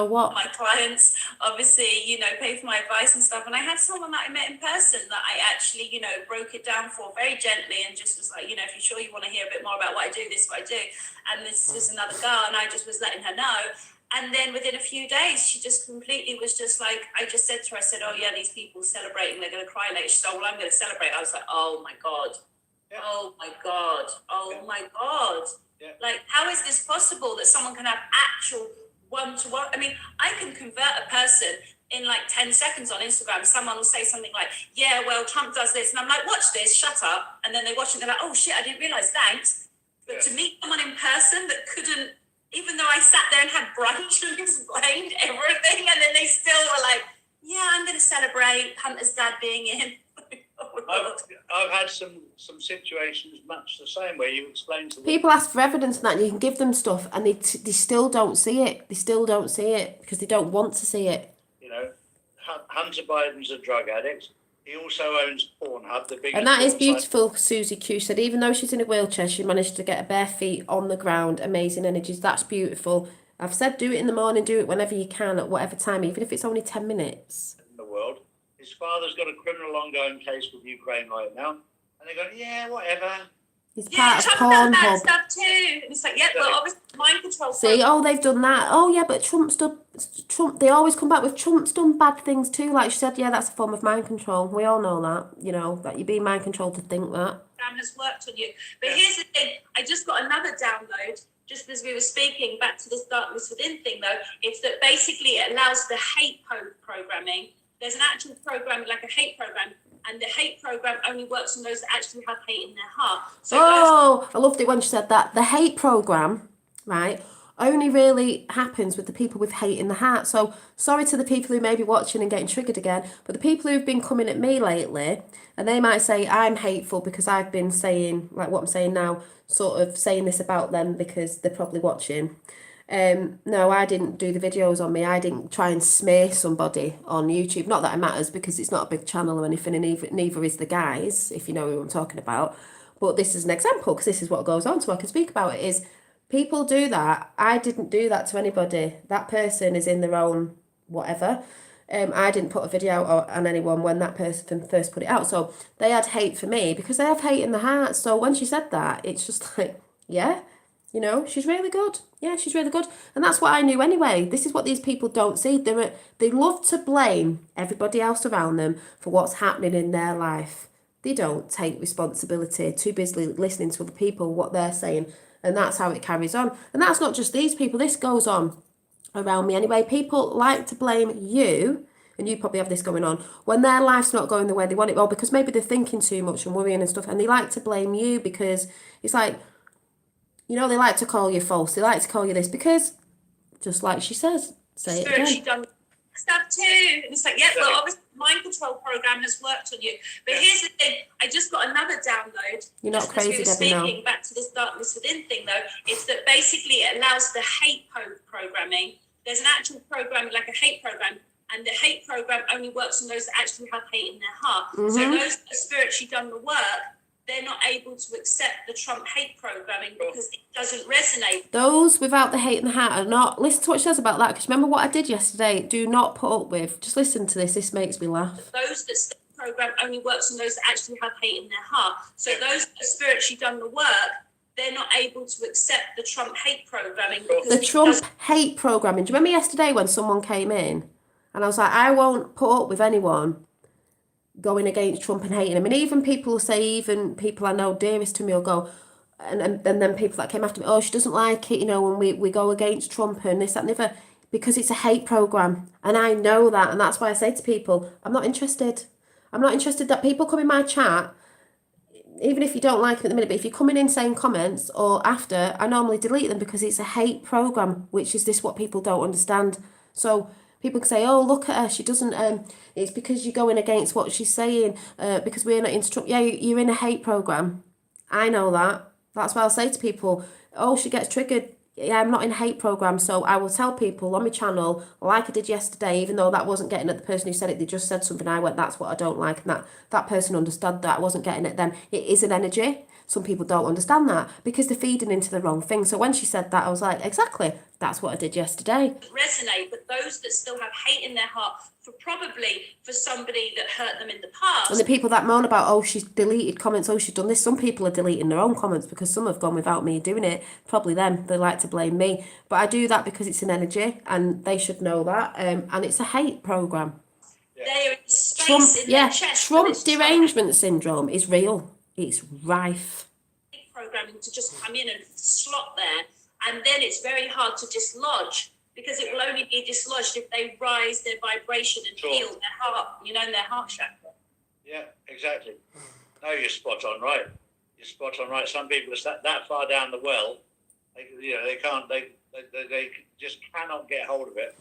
what? My clients obviously, pay for my advice and stuff. And I had someone that I met in person that I actually, broke it down for very gently and just was like, if you're sure you want to hear a bit more about what I do, this is what I do. And this was another girl, and I just was letting her know. And then within a few days, she just completely was just like, I just said to her, I said, oh yeah, these people celebrating, they're going to cry later. She said, oh, well, I'm going to celebrate. I was like, oh my God. Yeah. Oh my God. Oh yeah. My God. Yeah. Like, how is this possible that someone can have actual one-to-one? I mean, I can convert a person in like 10 seconds on Instagram. Someone will say something like, yeah, well, Trump does this. And I'm like, watch this, shut up. And then they watch it and they're like, oh shit, I didn't realize, thanks. But to meet someone in person that couldn't, even though I sat there and had brunch and explained everything, and then they still were like, yeah, I'm going to celebrate Hunter's dad being in. I've had some situations much the same where you explain to them. People ask for evidence and that, and you can give them stuff, and they still don't see it. They still don't see it because they don't want to see it. Hunter Biden's a drug addict. He also owns Pornhub, the biggest. And that is beautiful. Susie Q said, even though she's in a wheelchair, she managed to get her bare feet on the ground. Amazing energies. That's beautiful. I've said do it in the morning, do it whenever you can, at whatever time, even if it's only 10 minutes. In the world. His father's got a criminal ongoing case with Ukraine right now. And they're going, yeah, whatever. He's part of Pornhub. Stuff too. And it's like, yeah, but obviously mind control. See, they've done that. Oh, yeah, but Trump, they always come back with Trump's done bad things too. Like she said, yeah, that's a form of mind control. We all know that, that you're being mind controlled to think that. Has worked on you. But here's the thing. I just got another download. Just as we were speaking, back to this darkness within thing though, it's that basically it allows the hate programming. There's an actual program, like a hate program, and the hate program only works on those that actually have hate in their heart. So I loved it when she said that. The hate program, right, only really happens with the people with hate in the heart. So sorry to the people who may be watching and getting triggered again, but the people who've been coming at me lately, and they might say I'm hateful because I've been saying, like what I'm saying now, sort of saying this about them because they're probably watching. No, I didn't do the videos on me. I didn't try and smear somebody on YouTube. Not that it matters because it's not a big channel or anything, and neither is the guys, if you know who I'm talking about. But this is an example because this is what goes on, so I can speak about it. Is people do that. I didn't do that to anybody. That person is in their own whatever. I didn't put a video out on anyone when that person first put it out. So they had hate for me because they have hate in the heart. So when she said that, it's just like, yeah, she's really good. Yeah, she's really good. And that's what I knew anyway. This is what these people don't see. They love to blame everybody else around them for what's happening in their life. They don't take responsibility, too busy listening to other people, what they're saying. And that's how it carries on. And that's not just these people. This goes on around me anyway. People like to blame you, and you probably have this going on, when their life's not going the way they want it, well, because maybe they're thinking too much and worrying and stuff, and they like to blame you because it's like, you know, they like to call you false. They like to call you this because, just like she says, say it Spiritually again. done stuff too. And it's like, yeah, well, obviously mind control program has worked on you. But here's the thing, I just got another download. You're not just crazy, as we were Debbie, no. speaking, back to this darkness within thing though, it's that basically it allows the hate programming. There's an actual program, like a hate program, and the hate program only works on those that actually have hate in their heart. So those that have spiritually done the work, they're not able to accept the Trump hate programming because it doesn't resonate. Those without the hate in the heart are not, listen to what she says about that, because remember what I did yesterday, do not put up with, just listen to this makes me laugh. Those that the program only works on those that actually have hate in their heart. So those that have spiritually done the work, they're not able to accept the Trump hate programming. The Trump hate programming. Do you remember yesterday when someone came in and I was like, I won't put up with anyone going against Trump and hating him. And even people will say, even people I know dearest to me will go, and then people that came after me, oh, she doesn't like it, you know, when we go against Trump and this, that, and the other, because it's a hate program. And I know that. And that's why I say to people, I'm not interested. I'm not interested that people come in my chat, even if you don't like them at the minute, but if you're coming in saying comments or after, I normally delete them because it's a hate program, which is this what people don't understand. So people can say, oh, look at her, she doesn't, it's because you're going against what she's saying, because we're not instruct. Yeah, you're in a hate program. I know that. That's why I'll say to people, oh, she gets triggered. Yeah, I'm not in a hate program, so I will tell people on my channel, like I did yesterday, even though that wasn't getting at the person who said it, they just said something, I went, that's what I don't like, and that person understood that I wasn't getting at them. It is an energy. Some people don't understand that because they're feeding into the wrong thing. So when she said that, I was like, exactly, that's what I did yesterday. Resonate, but those that still have hate in their heart for somebody that hurt them in the past. And the people that moan about, oh, she's deleted comments, oh, she's done this, some people are deleting their own comments because some have gone without me doing it. Probably them, they like to blame me. But I do that because it's an energy and they should know that. And it's a hate program. They're in space in their chest. Trump derangement syndrome is real. It's rife. Programming to just come in and slot there, and then it's very hard to dislodge because it will only be dislodged if they rise their vibration and heal their heart, their heart chakra. Yeah, exactly. No, you're spot on right. You're spot on right. Some people are that far down the well, they can't, they just cannot get hold of it.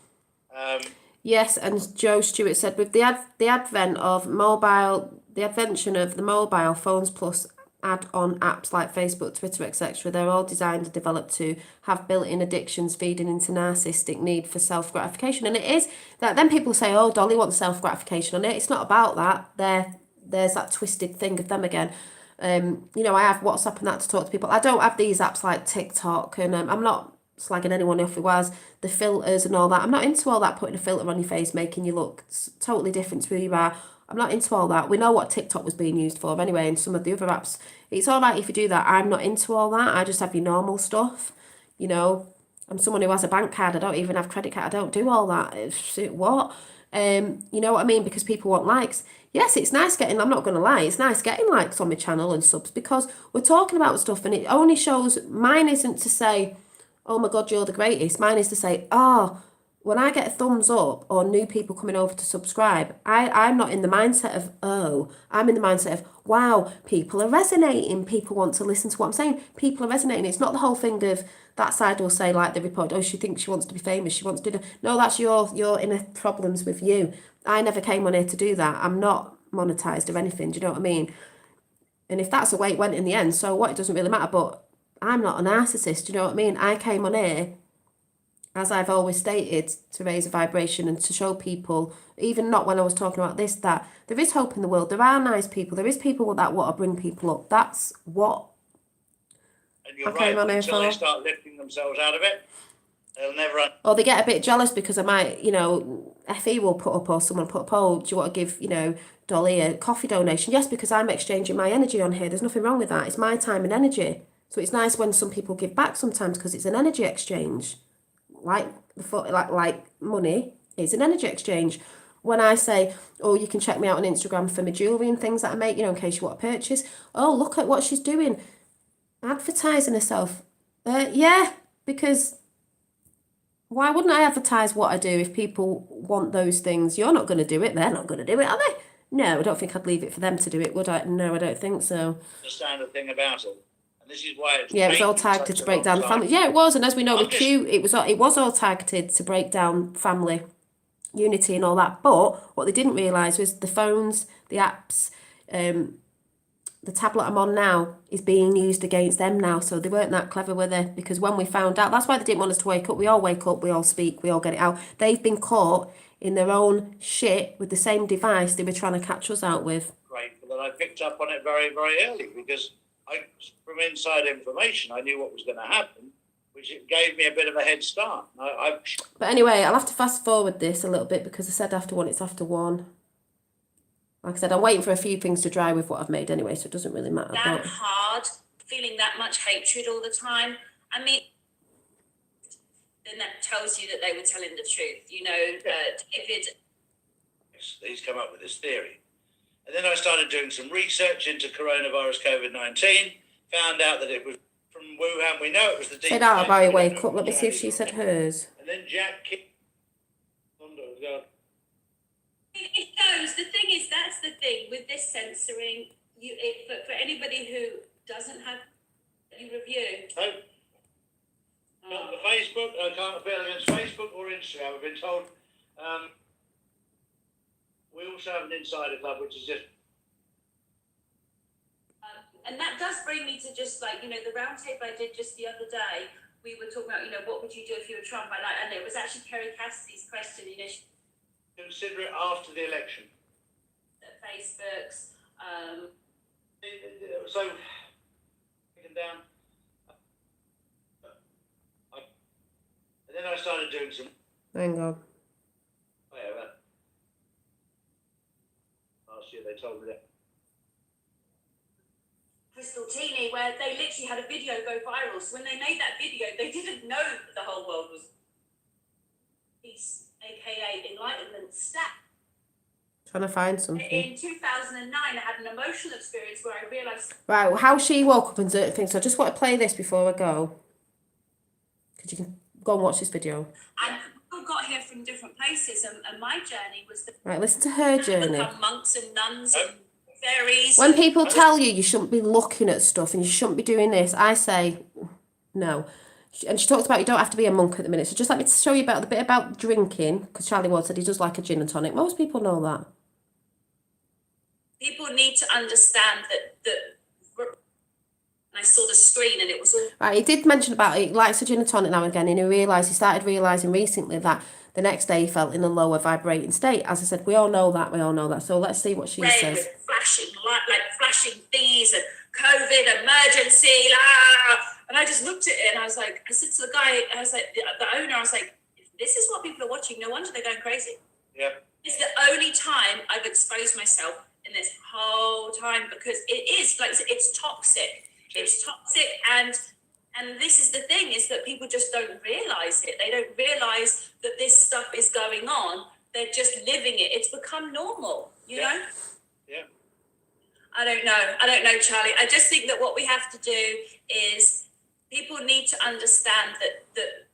Yes, and Joe Stewart said, with the advent of the mobile phones plus add-on apps like Facebook, Twitter, etc., they're all designed and developed to have built-in addictions feeding into narcissistic need for self-gratification. And it is that then people say, oh, Dolly wants self-gratification on it. It's not about that. There's that twisted thing of them again. I have WhatsApp and that to talk to people. I don't have these apps like TikTok, and I'm not slagging anyone if it was the filters and all that. I'm not into all that, putting a filter on your face, making you look totally different to who you are. I'm not into all that. We know what TikTok was being used for anyway, and some of the other apps. It's all right if you do that. I'm not into all that. I just have your normal stuff. I'm someone who has a bank card. I don't even have credit card. I don't do all that. What? You know what I mean? Because people want likes. Yes, it's nice getting, I'm not going to lie, it's nice getting likes on my channel and subs because we're talking about stuff and it only shows, mine isn't to say, oh my God, you're the greatest. Mine is to say, when I get a thumbs up or new people coming over to subscribe, I'm not in the mindset of, I'm in the mindset of, wow, people are resonating. People want to listen to what I'm saying. People are resonating. It's not the whole thing of that side will say like the report, oh, she thinks she wants to be famous. She wants to do that. No, that's your inner problems with you. I never came on here to do that. I'm not monetized or anything. Do you know what I mean? And if that's the way it went in the end, so what? It doesn't really matter. But I'm not a narcissist. Do you know what I mean? I came on here, as I've always stated, to raise a vibration and to show people, even not when I was talking about this, that there is hope in the world. There are nice people. There is people that want to bring people up. That's what and you're right, until they start lifting themselves out of it, they'll never... Or they get a bit jealous because I might, Al8ve will put up, or someone put up, oh, do you want to give, Dolly a coffee donation? Yes, because I'm exchanging my energy on here. There's nothing wrong with that. It's my time and energy. So it's nice when some people give back sometimes because it's an energy exchange. Like money is an energy exchange. When I say, oh, you can check me out on Instagram for my jewellery and things that I make, in case you want to purchase. Oh, look at what she's doing. Advertising herself. Yeah, because why wouldn't I advertise what I do if people want those things? You're not going to do it. They're not going to do it, are they? No, I don't think I'd leave it for them to do it, would I? No, I don't think so. Understand the thing about it, and this is why it's Yeah, it was all taken targeted such to a break long down the time. family. Yeah, it was, and as we know I'm with just- Q, it was all targeted to break down family unity and all that. But what they didn't realise was the phones, the apps, the tablet I'm on now is being used against them now. So they weren't that clever, were they? Because when we found out, that's why they didn't want us to wake up. We all wake up, we all speak, we all get it out. They've been caught in their own shit with the same device they were trying to catch us out with. Grateful that I picked up on it very, very early, because from inside information, I knew what was going to happen, which it gave me a bit of a head start. But anyway, I'll have to fast forward this a little bit because I said after one, it's after one. Like I said, I'm waiting for a few things to dry with what I've made anyway, so it doesn't really matter. That hard, feeling that much hatred all the time. I mean, then that tells you that they were telling the truth. You know, David. He's come up with this theory. And then I started doing some research into coronavirus COVID-19, found out that it was from Wuhan. We know it was the deep Say that state. about your wake up. Let me see if she said hers. And then Jack kicked. It goes. The thing is, that's the thing with this censoring. For anybody who doesn't have you review. Not the Facebook. I can't appeal against Facebook or Instagram. I've been told. We also have an insider club, which is just. And that does bring me to just like, the round table I did just the other day. We were talking about, what would you do if you were Trump? And it was actually Kerry Cassidy's question. Consider it after the election. Facebook's. So, taken down. And then I started doing some. Hang on. Oh, yeah, last year they told me that. Crystal Teeny, where they literally had a video go viral. So when they made that video, they didn't know that the whole world was peace, aka enlightenment stat. Trying to find something. In 2009, I had an emotional experience where I realised. Right, well, how she woke up and certain things. So I just want to play this before I go. Because you can go and watch this video. And people got here from different places, and my journey was that. Right, listen to her journey. Become monks and nuns and fairies. When people tell you shouldn't be looking at stuff and you shouldn't be doing this, I say no. And she talks about you don't have to be a monk at the minute. So just let me show you about the bit about drinking, because Charlie Ward said he does like a gin and tonic. Most people know that. People need to understand that I saw the screen and it was all. Right, he did mention about he likes a gin and tonic now and again, and he started realising recently that the next day he felt in a lower vibrating state. As I said, we all know that. So let's see what she says. With flashing light, like flashing thingies and COVID emergency, and I just looked at it and I said to the guy, I was like, the owner, I was like, if this is what people are watching, no wonder they're going crazy. Yeah. It's the only time I've exposed myself in this whole time, because it is like it's toxic. It's toxic, and this is the thing, is that people just don't realise it. They don't realise that this stuff is going on. They're just living it. It's become normal, you know? Yeah. I don't know, Charlie. I just think that what we have to do is people need to understand that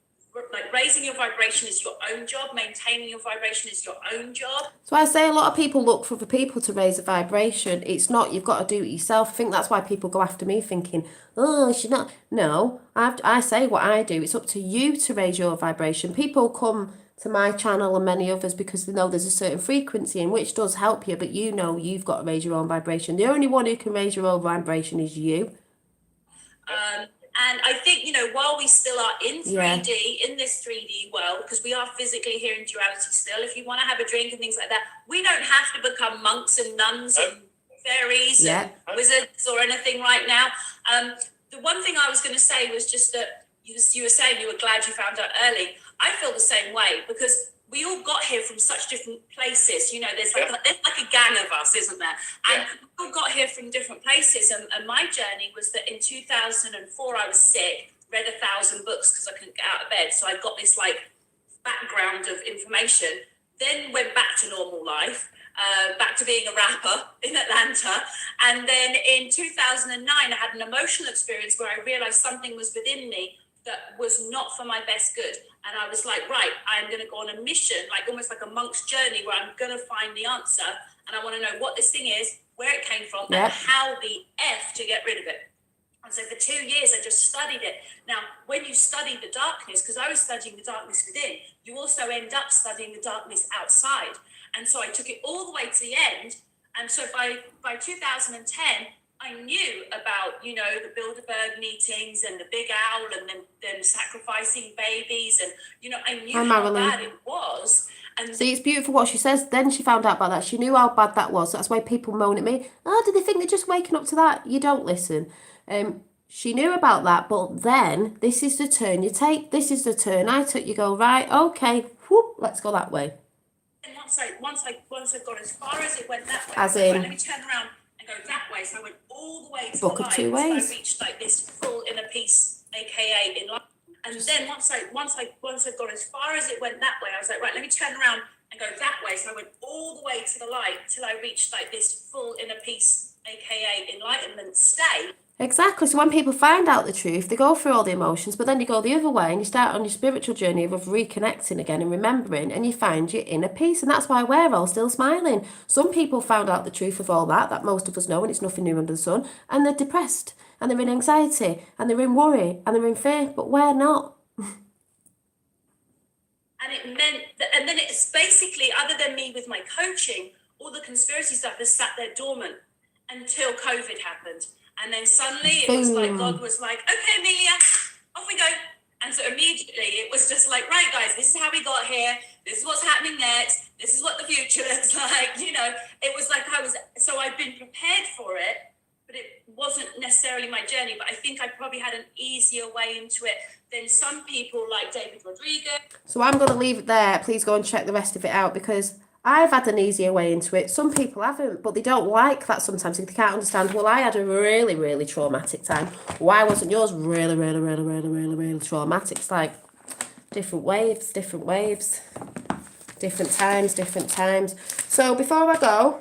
like raising your vibration is your own job, maintaining your vibration is your own job. So I say a lot of people look for other people to raise a vibration. It's not, you've got to do it yourself. I think that's why people go after me thinking, oh, she's not. No, I say what I do. It's up to you to raise your vibration. People come to my channel and many others because they know there's a certain frequency in which does help you, but you know you've got to raise your own vibration. The only one who can raise your own vibration is you. And I think, while we still are in 3D, in this 3D world, because we are physically here in duality still, if you want to have a drink and things like that, we don't have to become monks and nuns and fairies and wizards or anything right now. The one thing I was going to say was just that you were saying you were glad you found out early. I feel the same way, because we all got here from such different places. There's like a gang of us, isn't there? And we all got here from different places. And my journey was that in 2004, I was sick, read 1,000 books because I couldn't get out of bed. So I got this background of information, then went back to normal life, back to being a rapper in Atlanta. And then in 2009, I had an emotional experience where I realized something was within me that was not for my best good. And I was like, right, I'm going to go on a mission, like almost like a monk's journey, where I'm going to find the answer. And I want to know what this thing is, where it came from, and how the F to get rid of it. And so for 2 years, I just studied it. Now, when you study the darkness, because I was studying the darkness within, you also end up studying the darkness outside. And so I took it all the way to the end. And so by 2010, I knew about, you know, the Bilderberg meetings and the big owl and them sacrificing babies. And, you know, I knew how bad it was. And see, it's beautiful what she says. Then she found out about that. She knew how bad that was. That's why people moan at me. Oh, do they think they're just waking up to that? You don't listen. She knew about that, but then this is the turn you take. This is the turn I took. You go, right, okay, whoop, let's go that way. And once I got as far as it went that way, as in, right, let me turn around and go that way. So I went all the way to book the of light. two ways. So I reached like this full inner peace, aka in light. And then once I got as far as it went that way, I was like, right, let me turn around and go that way. So I went all the way to the light till I reached like this full inner peace, aka enlightenment state. Exactly. So when people find out the truth, they go through all the emotions, but then you go the other way and you start on your spiritual journey of reconnecting again and remembering, and you find your inner peace. And that's why we're all still smiling. Some people found out the truth of all that most of us know, and it's nothing new under the sun, and they're depressed, and they're in anxiety, and they're in worry, and they're in fear, but we're not. And it meant that, and then it's basically, other than me with my coaching, all the conspiracy stuff has sat there dormant until COVID happened. And then suddenly it was like, God was like, okay, Amelia, off we go. And so immediately it was just like, right, guys, this is how we got here. This is what's happening next. This is what the future looks like. You know, it was like so I've been prepared for it, but it wasn't necessarily my journey. But I think I probably had an easier way into it than some people like David Rodriguez. So I'm going to leave it there. Please go and check the rest of it out, because I've had an easier way into it. Some people haven't, but they don't like that sometimes. They can't understand, well, I had a really, really traumatic time. Why wasn't yours really, really, really, really, really, really traumatic? It's like different waves, different times. So before I go,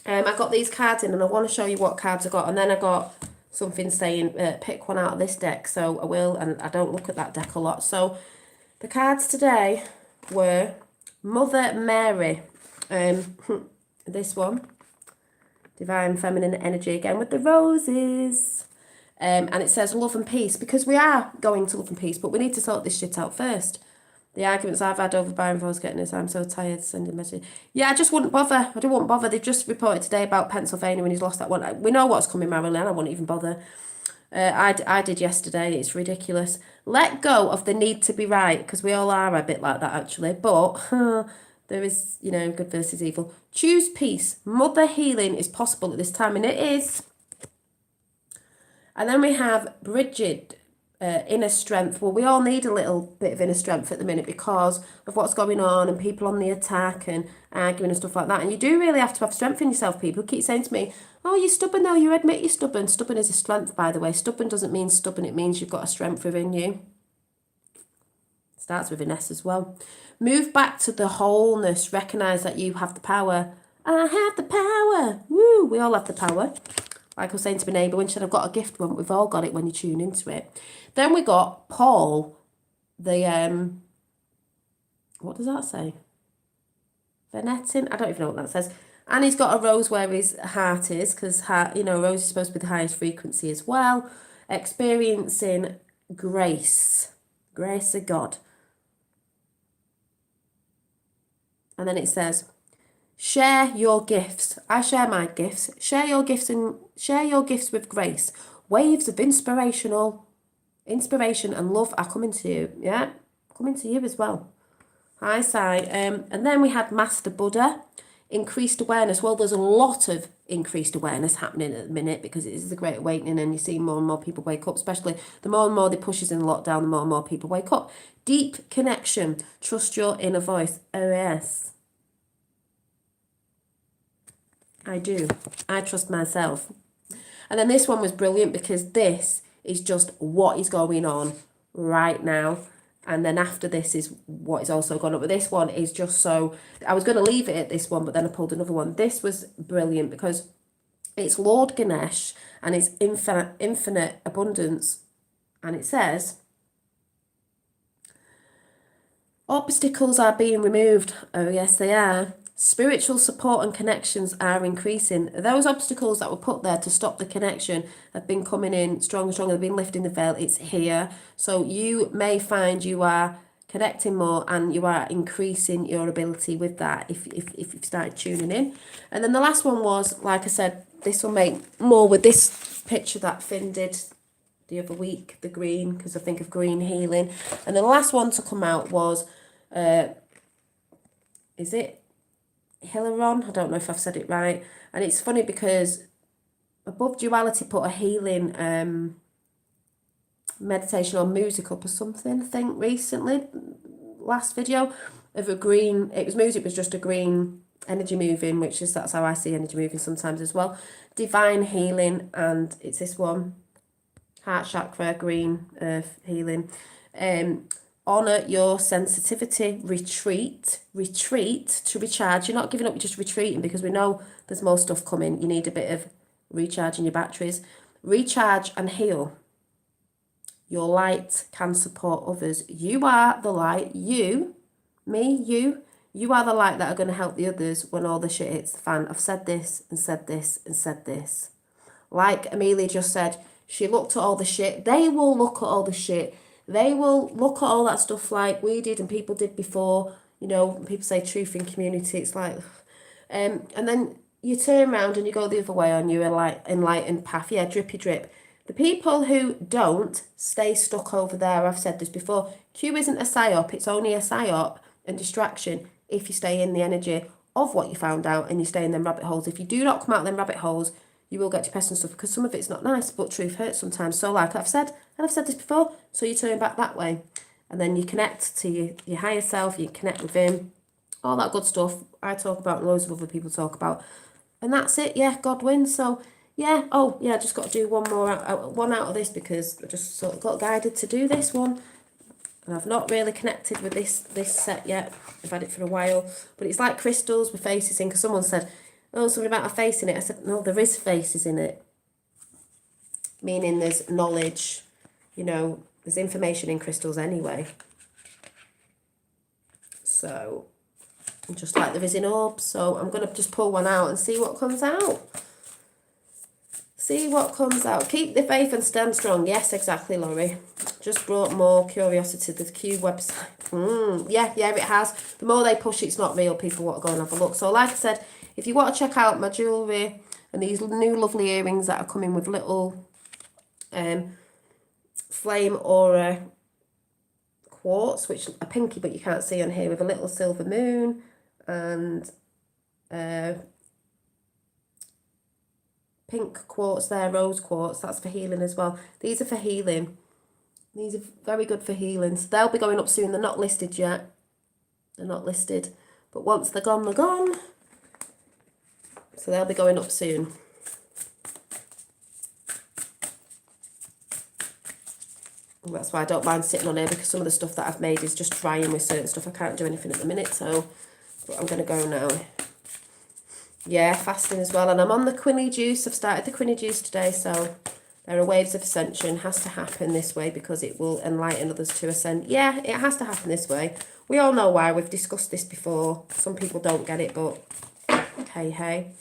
I got these cards in and I want to show you what cards I got. And then I got something saying, pick one out of this deck. So I will, and I don't look at that deck a lot. So the cards today were Mother Mary, this one, Divine Feminine Energy again with the roses, and it says love and peace, because we are going to love and peace, but we need to sort this shit out first. The arguments I've had over Byron Rose getting this, I'm so tired sending messages. Yeah, I just wouldn't bother. I wouldn't bother. They've just reported today about Pennsylvania when he's lost that one. We know what's coming, Marilyn. I wouldn't even bother. I did yesterday. It's ridiculous. Let go of the need to be right, because we all are a bit like that, actually. But there is, you know, good versus evil. Choose peace. Mother healing is possible at this time, and it is. And then we have Bridget, inner strength. Well, we all need a little bit of inner strength at the minute because of what's going on and people on the attack and arguing and stuff like that. And you do really have to have strength in yourself. People keep saying to me, oh, you're stubborn though, you admit you're stubborn. Stubborn is a strength, by the way. Stubborn doesn't mean stubborn, it means you've got a strength within you. Starts with an S as well. Move back to the wholeness. Recognise that you have the power. I have the power. Woo, we all have the power. Like I was saying to my neighbour, when she said, I've got a gift, when we've all got it when you tune into it. Then we got Paul, the, what does that say? Venetin? I don't even know what that says. And he's got a rose where his heart is, because, you know, rose is supposed to be the highest frequency as well. Experiencing grace. Grace of God. And then it says, share your gifts. I share my gifts. Share your gifts with grace. Waves of inspiration and love are coming to you. Yeah, coming to you as well. Hi, Sai. And then we had Master Buddha, increased awareness. Well, there's a lot of increased awareness happening at the minute because it is a great awakening, and you see more and more people wake up. Especially the more and more they push us in lockdown, the more and more people wake up. Deep connection. Trust your inner voice. Oh yes. I do. I trust myself. And then this one was brilliant because this is just what is going on right now. And then after this is what is also gone up. But this one is just so... I was going to leave it at this one, but then I pulled another one. This was brilliant because it's Lord Ganesh and it's infinite abundance. And it says, Obstacles are being removed. Oh, yes, they are. Spiritual support and connections are increasing. Those obstacles that were put there to stop the connection have been coming in stronger and stronger. They've been lifting the veil. It's here. So you may find you are connecting more and you are increasing your ability with that if you've started tuning in. And then the last one was, like I said, this will make more with this picture that Finn did the other week, the green, because I think of green healing. And the last one to come out was, is it Hilaron? I don't know if I've said it right. And it's funny because Above Duality put a healing meditation on music up or something, I think, recently, last video, of a green, it was music, was just a green energy moving, which is, that's how I see energy moving sometimes as well. Divine healing, and it's this one, heart chakra, green earth healing. Honor your sensitivity, retreat to recharge. You're not giving up, you're just retreating, because we know there's more stuff coming. You need a bit of recharging your batteries. Recharge and heal. Your light can support others. You are the light. You, me, you are the light that are going to help the others when all the shit hits the fan. I've said this and said this and said this. Like Amelia just said, she looked at all the shit. They will look at all the shit. They will look at all that stuff like we did and people did before. You know, people say truth in community. It's like, and then you turn around and you go the other way on your enlightened path. Yeah, drippy drip. The people who don't stay stuck over there, I've said this before, Q isn't a psyop, it's only a psyop and distraction if you stay in the energy of what you found out and you stay in them rabbit holes. If you do not come out of them rabbit holes, you will get depressed and stuff, because some of it's not nice, but truth hurts sometimes. So like I've said, and I've said this before, so you turn back that way. And then you connect to your higher self, you connect with him, all that good stuff I talk about and loads of other people talk about. And that's it, yeah, God wins. So yeah, oh yeah, I just got to do one out of this, because I just sort of got guided to do this one. And I've not really connected with this set yet. I've had it for a while. But it's like crystals with faces in, because someone said, oh, something about a face in it. I said, no, there is faces in it. Meaning there's knowledge, you know, there's information in crystals anyway. So, just like there is in orbs. So I'm going to just pull one out and see what comes out. See what comes out. Keep the faith and stand strong. Yes, exactly, Laurie. Just brought more curiosity to the Q website. Yeah, it has. The more they push it's not real, people want to go and have a look. So like I said, if you want to check out my jewellery and these new lovely earrings that are coming with little flame aura quartz, which are pinky but you can't see on here, with a little silver moon and pink quartz there, rose quartz, that's for healing as well. These are for healing. These are very good for healing. So they'll be going up soon. They're not listed yet. They're not listed. But once they're gone, they're gone. So they'll be going up soon. And that's why I don't mind sitting on here, because some of the stuff that I've made is just drying with certain stuff. I can't do anything at the minute, so but I'm going to go now. Yeah, fasting as well. And I'm on the quinny juice. I've started the quinny juice today, so there are waves of ascension. Has to happen this way because it will enlighten others to ascend. Yeah, it has to happen this way. We all know why. We've discussed this before. Some people don't get it, but hey.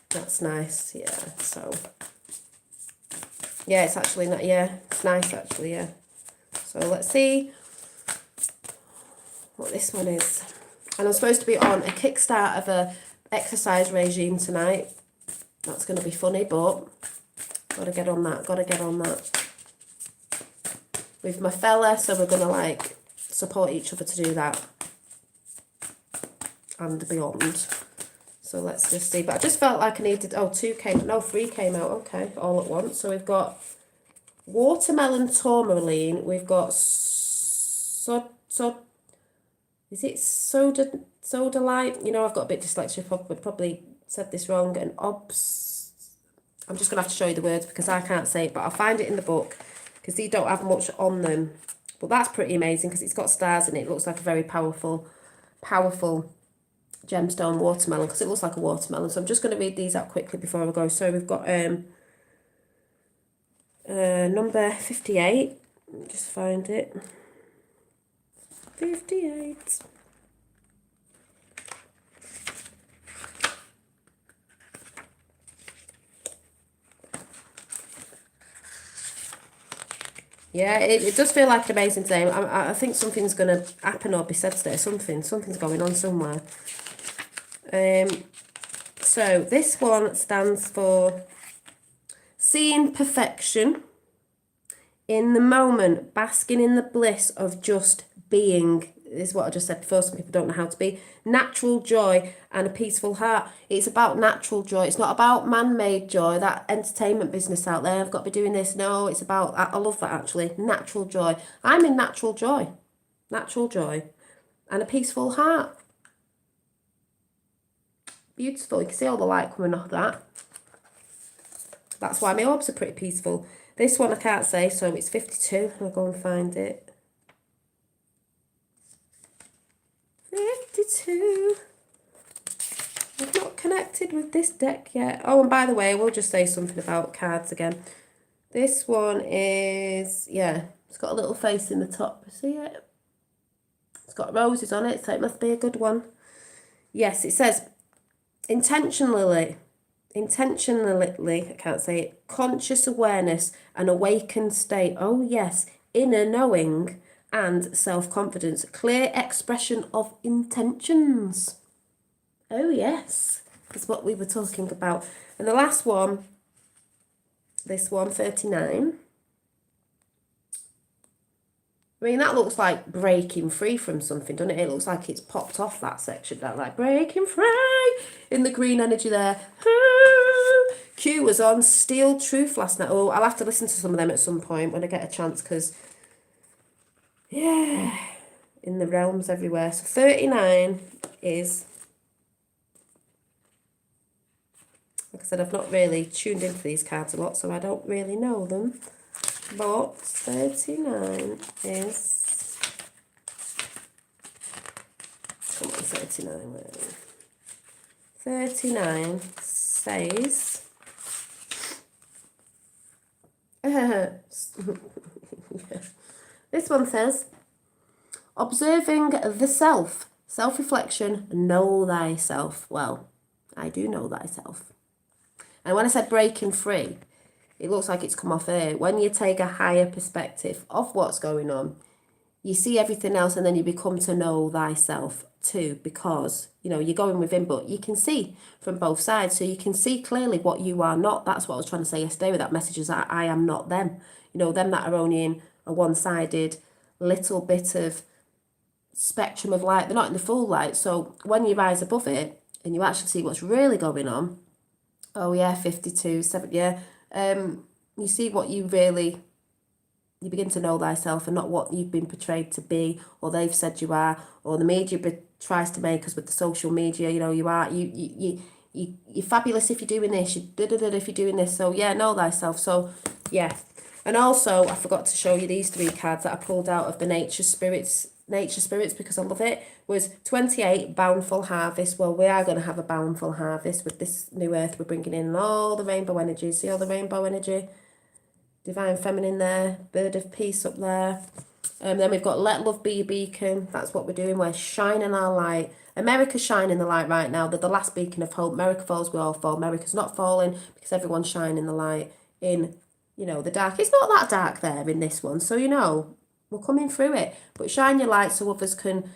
That's nice, yeah. So, yeah, it's actually not, yeah, it's nice actually, yeah. So let's see what this one is. And I'm supposed to be on a kickstart of a exercise regime tonight. That's going to be funny, but gotta get on that. With my fella, so we're going to like support each other to do that. And beyond. So let's just see. But I just felt like I needed, 3 came out, okay, all at once. So we've got watermelon tourmaline. We've got is it sodalite? You know, I've got a bit dyslexia, probably said this wrong. And I'm just going to have to show you the words because I can't say it, but I'll find it in the book because these don't have much on them. But that's pretty amazing because it's got stars in it. It looks like a very powerful gemstone watermelon because it looks like a watermelon. So I'm just going to read these out quickly before I go. So we've got number 58. Just find it. 58. Yeah, it does feel like an amazing day. I think something's going to happen or be said today. Something's going on somewhere. So this one stands for seeing perfection in the moment, basking in the bliss of just being. This is what I just said before. Some people don't know how to be. Natural joy and a peaceful heart. It's about natural joy. It's not about man-made joy, that entertainment business out there. I've got to be doing this. No, it's about, I love that actually, natural joy. I'm in natural joy. Natural joy and a peaceful heart. Beautiful. You can see all the light coming off that. That's why my orbs are pretty peaceful. This one I can't say, so it's 52. I'll go and find it. 52. I've not connected with this deck yet. Oh, and by the way, I will just say something about cards again. This one is, yeah, it's got a little face in the top. See it? It's got roses on it, so it must be a good one. Yes, it says intentionally, I can't say it, conscious awareness and awakened state. Oh yes, inner knowing and self-confidence, clear expression of intentions. Oh yes, that's what we were talking about. And the last one, this one, 39. I mean, that looks like breaking free from something, doesn't it? It looks like it's popped off that section, that like breaking free in the green energy there. Q was on Steel Truth last night. Oh, I'll have to listen to some of them at some point when I get a chance because, yeah, in the realms everywhere. So 39 is, like I said, I've not really tuned into these cards a lot, so I don't really know them. But 39 is, come on, 39, where are we? 39 says, this one says, observing the self, self-reflection, know thyself. Well, I do know thyself. And when I said breaking free, it looks like it's come off here. When you take a higher perspective of what's going on, you see everything else and then you become to know thyself too, because, you know, you're going within, but you can see from both sides. So you can see clearly what you are not. That's what I was trying to say yesterday with that message, is that I am not them. You know, them that are only in a one-sided little bit of spectrum of light. They're not in the full light. So when you rise above it and you actually see what's really going on, oh yeah, 52, 7, yeah, you see what you really, you begin to know thyself and not what you've been portrayed to be or they've said you are, or the media tries to make us with the social media. You know, you're fabulous if you're doing this, if you're doing this. So yeah, know thyself. So yeah. And also I forgot to show you these 3 cards that I pulled out of the nature spirits because I love it. Was 28, bountiful harvest. Well, we are going to have a bountiful harvest with this new earth we're bringing in, all the rainbow energy. See all the rainbow energy? Divine feminine there, bird of peace up there. Then we've got let love be your beacon. That's what we're doing. We're shining our light. America's shining the light right now. They're the last beacon of hope. America falls, we all fall. America's not falling because everyone's shining the light in, you know, the dark. It's not that dark there in this one. So, you know, we're coming through it. But shine your light so others can,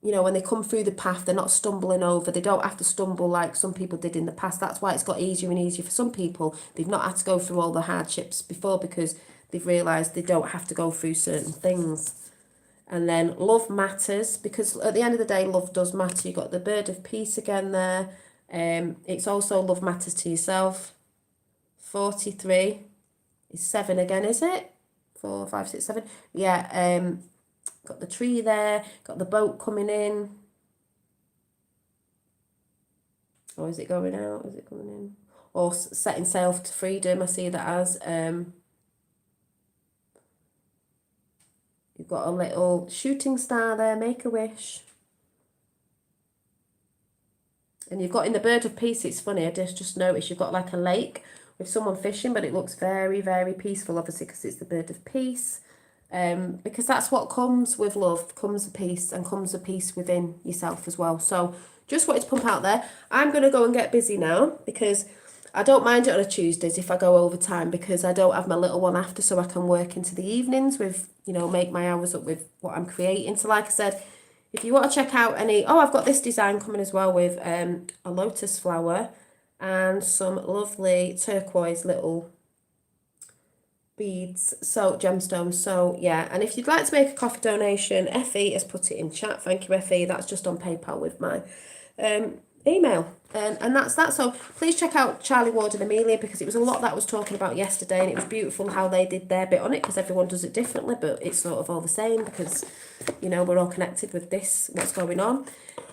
you know, when they come through the path, they're not stumbling over. They don't have to stumble like some people did in the past. That's why it's got easier and easier for some people. They've not had to go through all the hardships before because they've realised they don't have to go through certain things. And then love matters, because at the end of the day, love does matter. You've got the bird of peace again there. It's also love matters to yourself. 43 is 7 again, is it? 4, 5, 6, 7. Yeah, got the tree there, got the boat coming in. Or is it going out? Is it coming in? Or setting sail to freedom, I see that as. You've got a little shooting star there, make a wish. And you've got in the bird of peace, it's funny, I just noticed you've got like a lake with someone fishing, but it looks very, very peaceful, obviously, because it's the bird of peace. because that's what comes with love, comes the peace, and comes the peace within yourself as well. So just wanted to pump out there. I'm going to go and get busy now because I don't mind it on a Tuesdays if I go overtime, because I don't have my little one after, so I can work into the evenings with, make my hours up with what I'm creating. So like I said, if you want to check out any, I've got this design coming as well with a lotus flower and some lovely turquoise little beads, so gemstones. So yeah, and if you'd like to make a coffee donation, Effie has put it in chat. Thank you, Effie. That's just on PayPal with my email. And that's that. So please check out Charlie Ward and Amelia, because it was a lot that I was talking about yesterday, and it was beautiful how they did their bit on it, because everyone does it differently, but it's sort of all the same, because we're all connected with this, what's going on.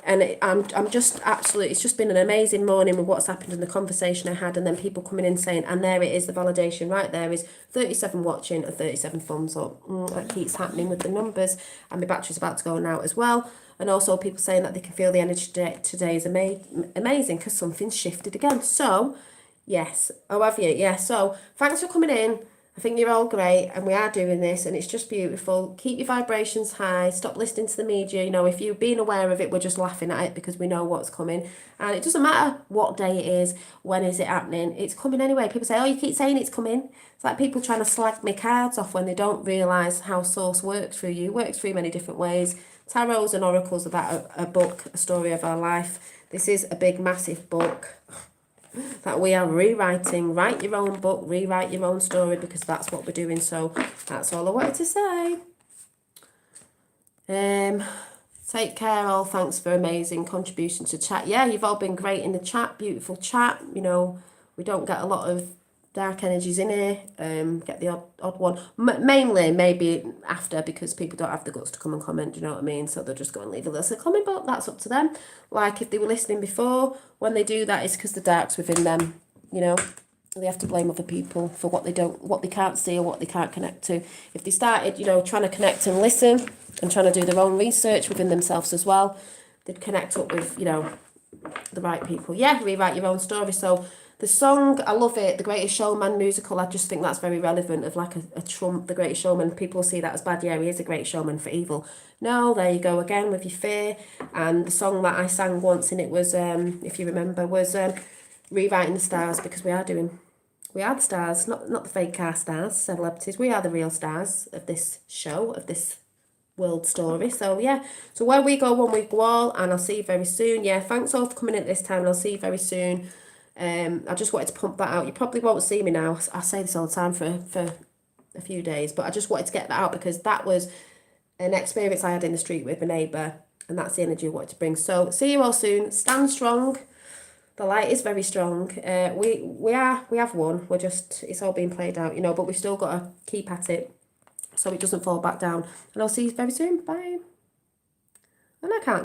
And I'm just absolutely, it's just been an amazing morning with what's happened in the conversation I had, and then people coming in saying, and there it is, the validation right there is 37 watching and 37 thumbs up. That keeps happening with the numbers, and my battery's about to go out as well. And also people saying that they can feel the energy today is amazing because something's shifted again. So, yes. Oh, have you? Yeah. So, thanks for coming in. I think you're all great, and we are doing this, and it's just beautiful. Keep your vibrations high. Stop listening to the media. If you've been aware of it, we're just laughing at it because we know what's coming. And it doesn't matter what day it is, when is it happening. It's coming anyway. People say, you keep saying it's coming. It's like people trying to slag me cards off when they don't realise how source works through you. It works through many different ways. Tarots and oracles are about a book, a story of our life. This is a big, massive book that we are rewriting. Write your own book, rewrite your own story, because that's what we're doing. So that's all I wanted to say. Take care all. Thanks for amazing contribution to chat. Yeah, you've all been great in the chat. Beautiful chat. We don't get a lot of dark energies in here. Get the odd one. Mainly maybe after, because people don't have the guts to come and comment, do you know what I mean? So they'll just go and leave a little comment, but that's up to them. Like if they were listening before, when they do that, it's because the dark's within them, They have to blame other people for what they can't see or what they can't connect to. If they started, trying to connect and listen and trying to do their own research within themselves as well, they'd connect up with, the right people. Yeah, rewrite your own story. So the song, I love it, The Greatest Showman musical, I just think that's very relevant of like a Trump, The Greatest Showman. People see that as bad. Yeah, he is a great showman for evil. No, there you go again with your fear. And the song that I sang once, and it was, if you remember, was Rewriting the Stars, because we are the stars, not the fake car stars, celebrities. We are the real stars of this show, of this world story. So yeah, so where we go, one we go all, and I'll see you very soon. Yeah, thanks all for coming in at this time, and I'll see you very soon. I just wanted to pump that out. You probably won't see me now. I say this all the time for a few days, but I just wanted to get that out because that was an experience I had in the street with a neighbour, and that's the energy I wanted to bring. So see you all soon. Stand strong. The light is very strong. We have won. We're just, it's all being played out, but we've still got to keep at it so it doesn't fall back down. And I'll see you very soon. Bye. And I can't